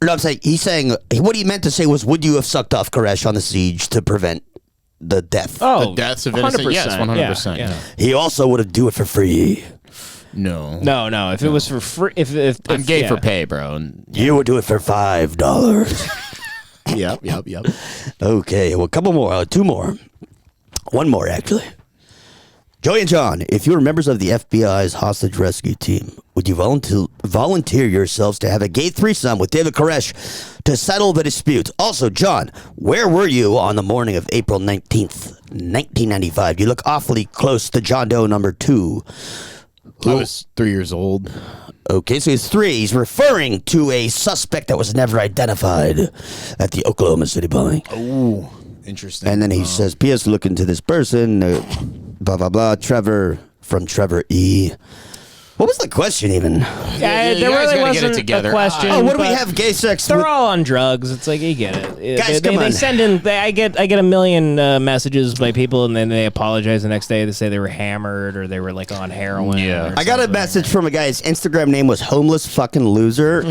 No, I'm saying what he meant to say was, would you have sucked off Koresh on the siege to prevent the death? Oh, The deaths of innocent. Yes, 100%. Yeah. He also would have do it for free. No. No. If it was for free, if I'm gay yeah. for pay, bro. And You would do it for $5. Yep. Okay, well, a couple more. 2 more. 1 more, actually. Joey and John, if you were members of the FBI's hostage rescue team, would you volunteer yourselves to have a gay threesome with David Koresh to settle the dispute? Also, John, where were you on the morning of April 19th, 1995? You look awfully close to John Doe number 2. I was 3 years old. Okay, so he's 3. He's referring to a suspect that was never identified at the Oklahoma City bombing. Oh, interesting. And then he says, P.S. look into this person, blah, blah, blah, Trevor, from Trevor E. What was the question even? Yeah, you there guys really gotta get it wasn't together. a question. Oh, what do we but have? Gay sex? They're with- all on drugs. It's like you get it. Guys, they, come they on. send in. I get a million messages by people, and then they apologize the next day. They say they were hammered or they were like on heroin. Yeah. or I got a something. message from a guy. His Instagram name was homeless fucking loser.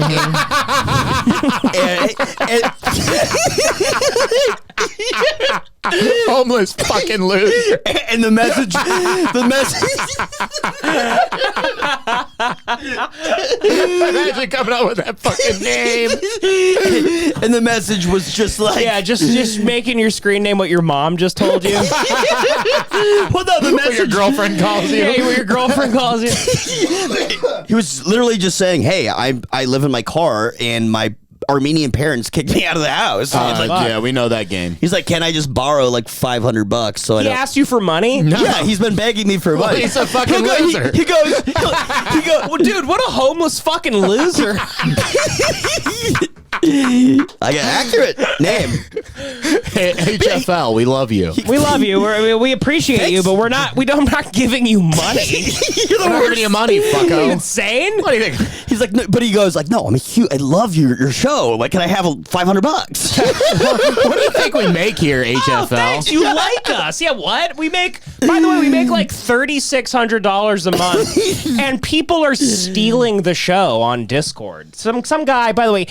homeless fucking loser. And the message. Imagine coming up with that fucking name. And the message was just like, Yeah, just making your screen name what your mom just told you. well, no, the What your message. girlfriend calls you. Yeah, what your girlfriend calls you. He was literally just saying, "Hey, I live in my car, and my Armenian parents kicked me out of the house." Yeah, we know that game. He's like, "Can I just borrow like $500 so I He don't?" asked you for money? Yeah, he's been begging me for money. He's a fucking loser. He goes, Well, dude, what a homeless fucking loser. I got accurate name. HFL, we love you. We love you. We appreciate you, but we're not giving you money. You're the We're not worst. giving you money, Are you fucko. insane? What do you think? He's like, no, but he goes like, "No, I'm a huge. I love your show. Like, can I have $500?" What do you think we make here, HFL? Oh, thanks. You like us. Yeah, what? We make, by the way, we make like $3,600 a month, and people are stealing the show on Discord. Some guy, by the way,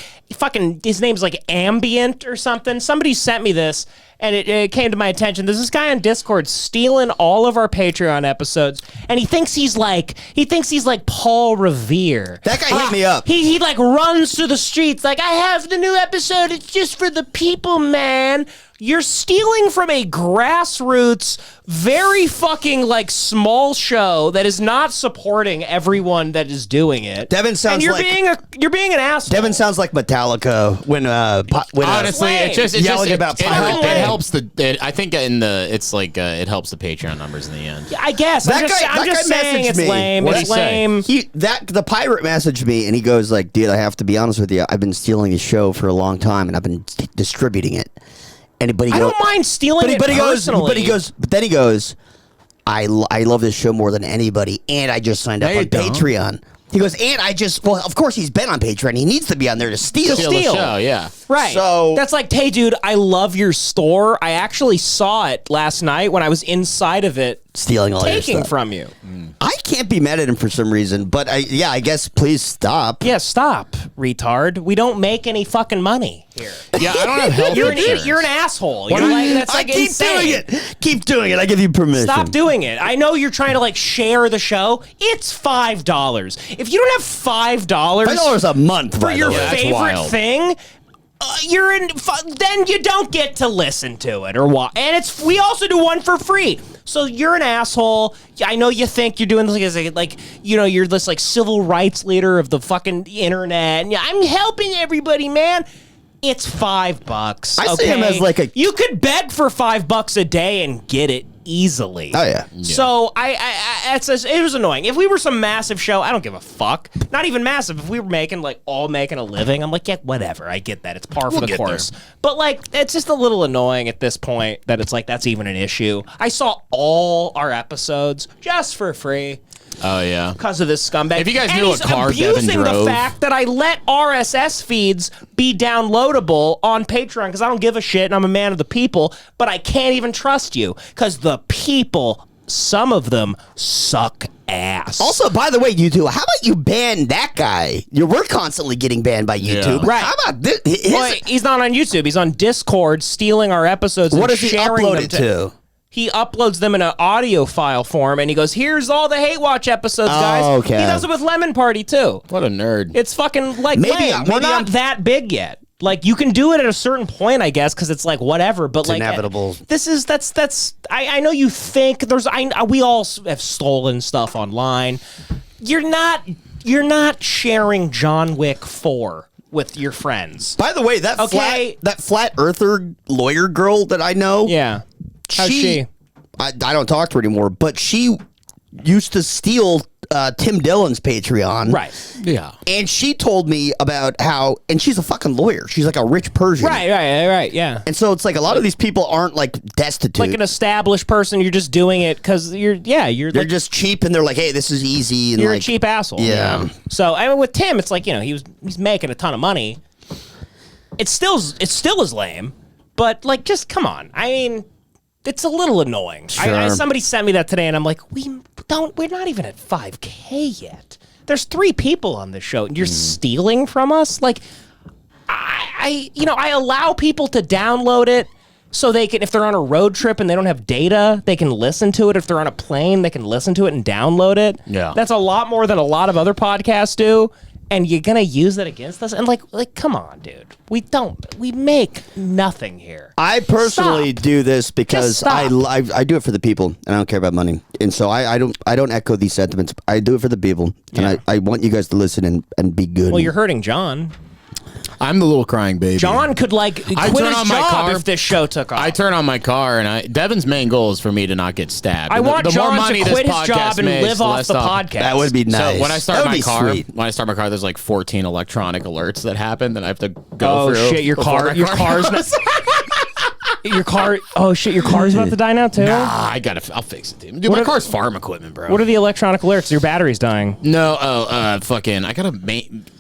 his name's like Ambient or something. Somebody sent me this, and it came to my attention. There's this guy on Discord stealing all of our Patreon episodes, and he thinks he's like Paul Revere. That guy hit me up. He like runs through the streets like, I have the new episode. It's just for the people, man. You're stealing from a grassroots, very fucking like small show that is not supporting everyone that is doing it. Devin sounds and you're like being an asshole. Devin sounds like Metallica when Honestly, it's yelling just, about it pirate. helps I think it helps the Patreon numbers in the end. I guess. I'm just saying it's lame. What'd It's he say? lame. The pirate messaged me and he goes like, "Dude, I have to be honest with you. I've been stealing the show for a long time and I've been distributing it." I don't mind stealing it personally. But then he goes, I love this show more than anybody, and I just signed up on Patreon. He goes, and of course he's been on Patreon. He needs to be on there to steal. The show, yeah. Right. So that's like, hey, dude, I love your store. I actually saw it last night when I was inside of it stealing all your taking stuff from you. I can't be mad at him for some reason, but I guess please stop. Yeah, stop, retard. We don't make any fucking money here. Yeah, I don't have health insurance. You're an asshole. You're that's like keep insane. doing it. Keep doing it. I give you permission. Stop doing it. I know you're trying to like share the show. It's $5. If you don't have $5 a month for your favorite wild. thing, then you don't get to listen to it or what. And we also do one for free. So you're an asshole. I know you think you're doing this like you're this like civil rights leader of the fucking internet. And I'm helping everybody, man. It's $5. I see him as like you could beg for $5 a day and get it easily. Oh yeah. So it was annoying. If we were some massive show, I don't give a fuck. Not even massive. If we were making a living, I'm like, yeah, whatever. I get that. It's par for the course. But like, it's just a little annoying at this point that it's like that's even an issue. I saw all our episodes just for free. Oh yeah, because of this scumbag. If you guys knew what car Devan abusing drove, the fact that I let RSS feeds be downloadable on Patreon because I don't give a shit and I'm a man of the people, but I can't even trust you because the people, some of them, suck ass. Also, by the way, YouTube, how about you ban that guy? We're constantly getting banned by YouTube. Yeah. Right. How about this? Well, he's not on YouTube. He's on Discord, stealing our episodes. What and does he sharing upload them it to? He uploads them in an audio file form, and he goes, "Here's all the Hate Watch episodes, guys." Okay. He does it with Lemon Party too. What a nerd! It's fucking like Maybe we're not that big yet. Like you can do it at a certain point, I guess, because it's like whatever. But It's like inevitable. That's. I know you think we all have stolen stuff online. You're not sharing John Wick 4 with your friends. By the way, that flat earther lawyer girl that I know. Yeah. How's she? I don't talk to her anymore, but she used to steal Tim Dillon's Patreon. Right. Yeah. And she told me about how, and she's a fucking lawyer. She's like a rich Persian. Right, yeah. And so it's like a lot of these people aren't like destitute. Like an established person, you're just doing it because they're like, just cheap and they're like, hey, this is easy. And you're like, a cheap asshole. Yeah. You know? So I mean, with Tim, it's like he's making a ton of money. It still is lame, but like just come on. I mean, it's a little annoying. Sure. Somebody sent me that today, and I'm like, we're not even at 5K yet. There's 3 people on this show, and you're stealing from us. Like, I allow people to download it so they can, if they're on a road trip and they don't have data, they can listen to it. If they're on a plane, they can listen to it and download it. Yeah, that's a lot more than a lot of other podcasts do. And you're gonna use that against us? And like, come on, dude. We make nothing here. I personally do this because I do it for the people, and I don't care about money. And so I don't echo these sentiments. I do it for the people, and I want you guys to listen and be good. Well, you're hurting John. I'm the little crying baby. John could quit his job if this show took off. I turn on my car, and Devan's main goal is for me to not get stabbed. I want the more John money to quit this his job and makes, live off the podcast. That would be nice. So when I start Sweet. my car, there's like 14 electronic alerts that happen that I have to go through. Oh shit, your car's your car. Oh shit, your car's about to die now too. Nah, I'll fix it, dude. My car's farm equipment, bro. What are the electronic alerts? Your battery's dying. No, fucking, I gotta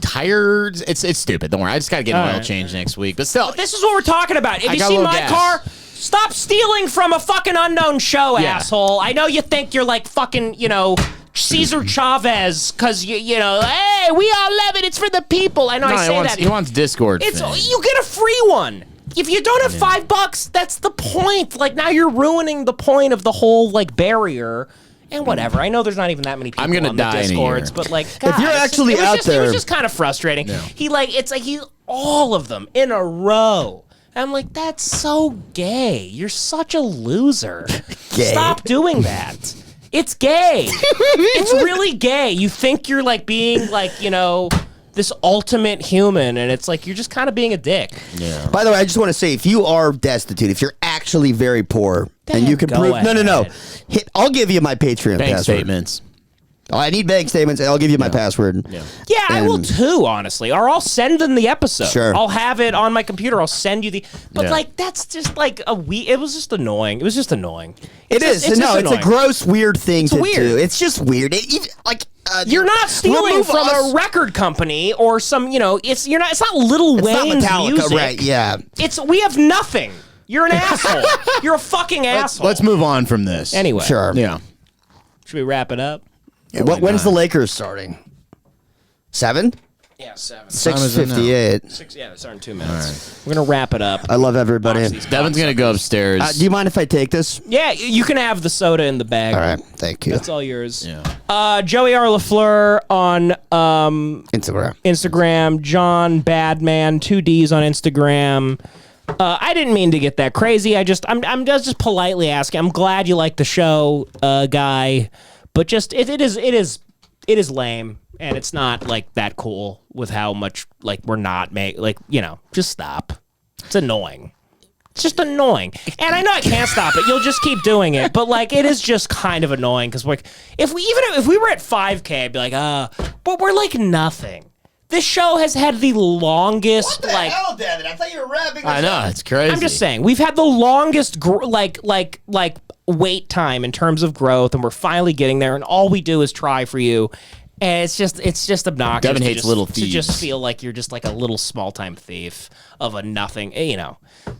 tires. It's stupid. Don't worry, I just gotta get an oil change next week. But still, this is what we're talking about. If you see my car, stop stealing from a fucking unknown show, asshole. I know you think you're like fucking, Cesar Chavez, because hey, we all love it. It's for the people. I know I say that. He wants Discord. You get a free one. If you don't have $5, that's the point. Like now you're ruining the point of the whole like barrier. And whatever. I know there's not even that many people on the Discords, but like, God, if you're actually out there, it was just kind of frustrating. Yeah. He all of them in a row. And I'm like, that's so gay. You're such a loser. Stop doing that. It's gay. It's really gay. You think you're like being like, this ultimate human, and it's like you're just kind of being a dick. Yeah. By the way, I just want to say, if you are destitute, if you're actually very poor, and you can prove, no, I'll give you my Patreon bank password. Statements. Oh, I need bank statements, and I'll give you my password. Yeah, I will too, honestly. Or I'll send them the episode. Sure. I'll have it on my computer. I'll send you the. But like, that's just like it was just annoying. It was just annoying. It's a gross, weird thing to do. It's just weird. You're not stealing from a record company or some, it's not Lil Wayne's Metallica, music. right? Yeah. We have nothing. You're an asshole. You're a fucking asshole. Let's move on from this. Anyway. Sure. Yeah. Should we wrap it up? Yeah, when's the Lakers starting? 7? Yeah, 7. 6:58. Yeah, it's in 2 minutes. We're gonna wrap it up. I love everybody. Devin's gonna go upstairs. Do you mind if I take this? Yeah, you can have the soda in the bag. All right, thank you. That's all yours. Yeah. Joey R. LaFleur on Instagram. John Badman 2Ds on Instagram. I didn't mean to get that crazy. I'm just politely asking. I'm glad you like the show, guy, but just it is lame. And it's not like that cool with how much like we're not just stop. It's annoying. It's just annoying. And I know I can't stop it. You'll just keep doing it. But like it is just kind of annoying because like if we were at 5K, I'd be like, but we're like nothing. This show has had the longest hell, Devin? I thought you were rapping. I know, it's crazy. I'm just saying, we've had the longest wait time in terms of growth, and we're finally getting there, and all we do is try for you. And it's just obnoxious. Devin hates little thieves. To just feel like you're just like a little small time thief of a nothing,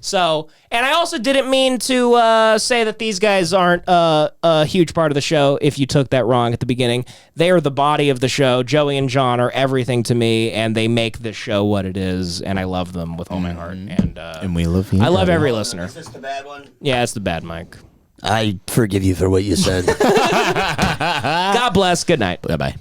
So, and I also didn't mean to say that these guys aren't a huge part of the show. If you took that wrong at the beginning, they are the body of the show. Joey and John are everything to me, and they make this show what it is. And I love them with all my heart. And we love you. I love every listener. Is this the bad one? Yeah, it's the bad mic. I forgive you for what you said. God bless. Good night. Bye bye.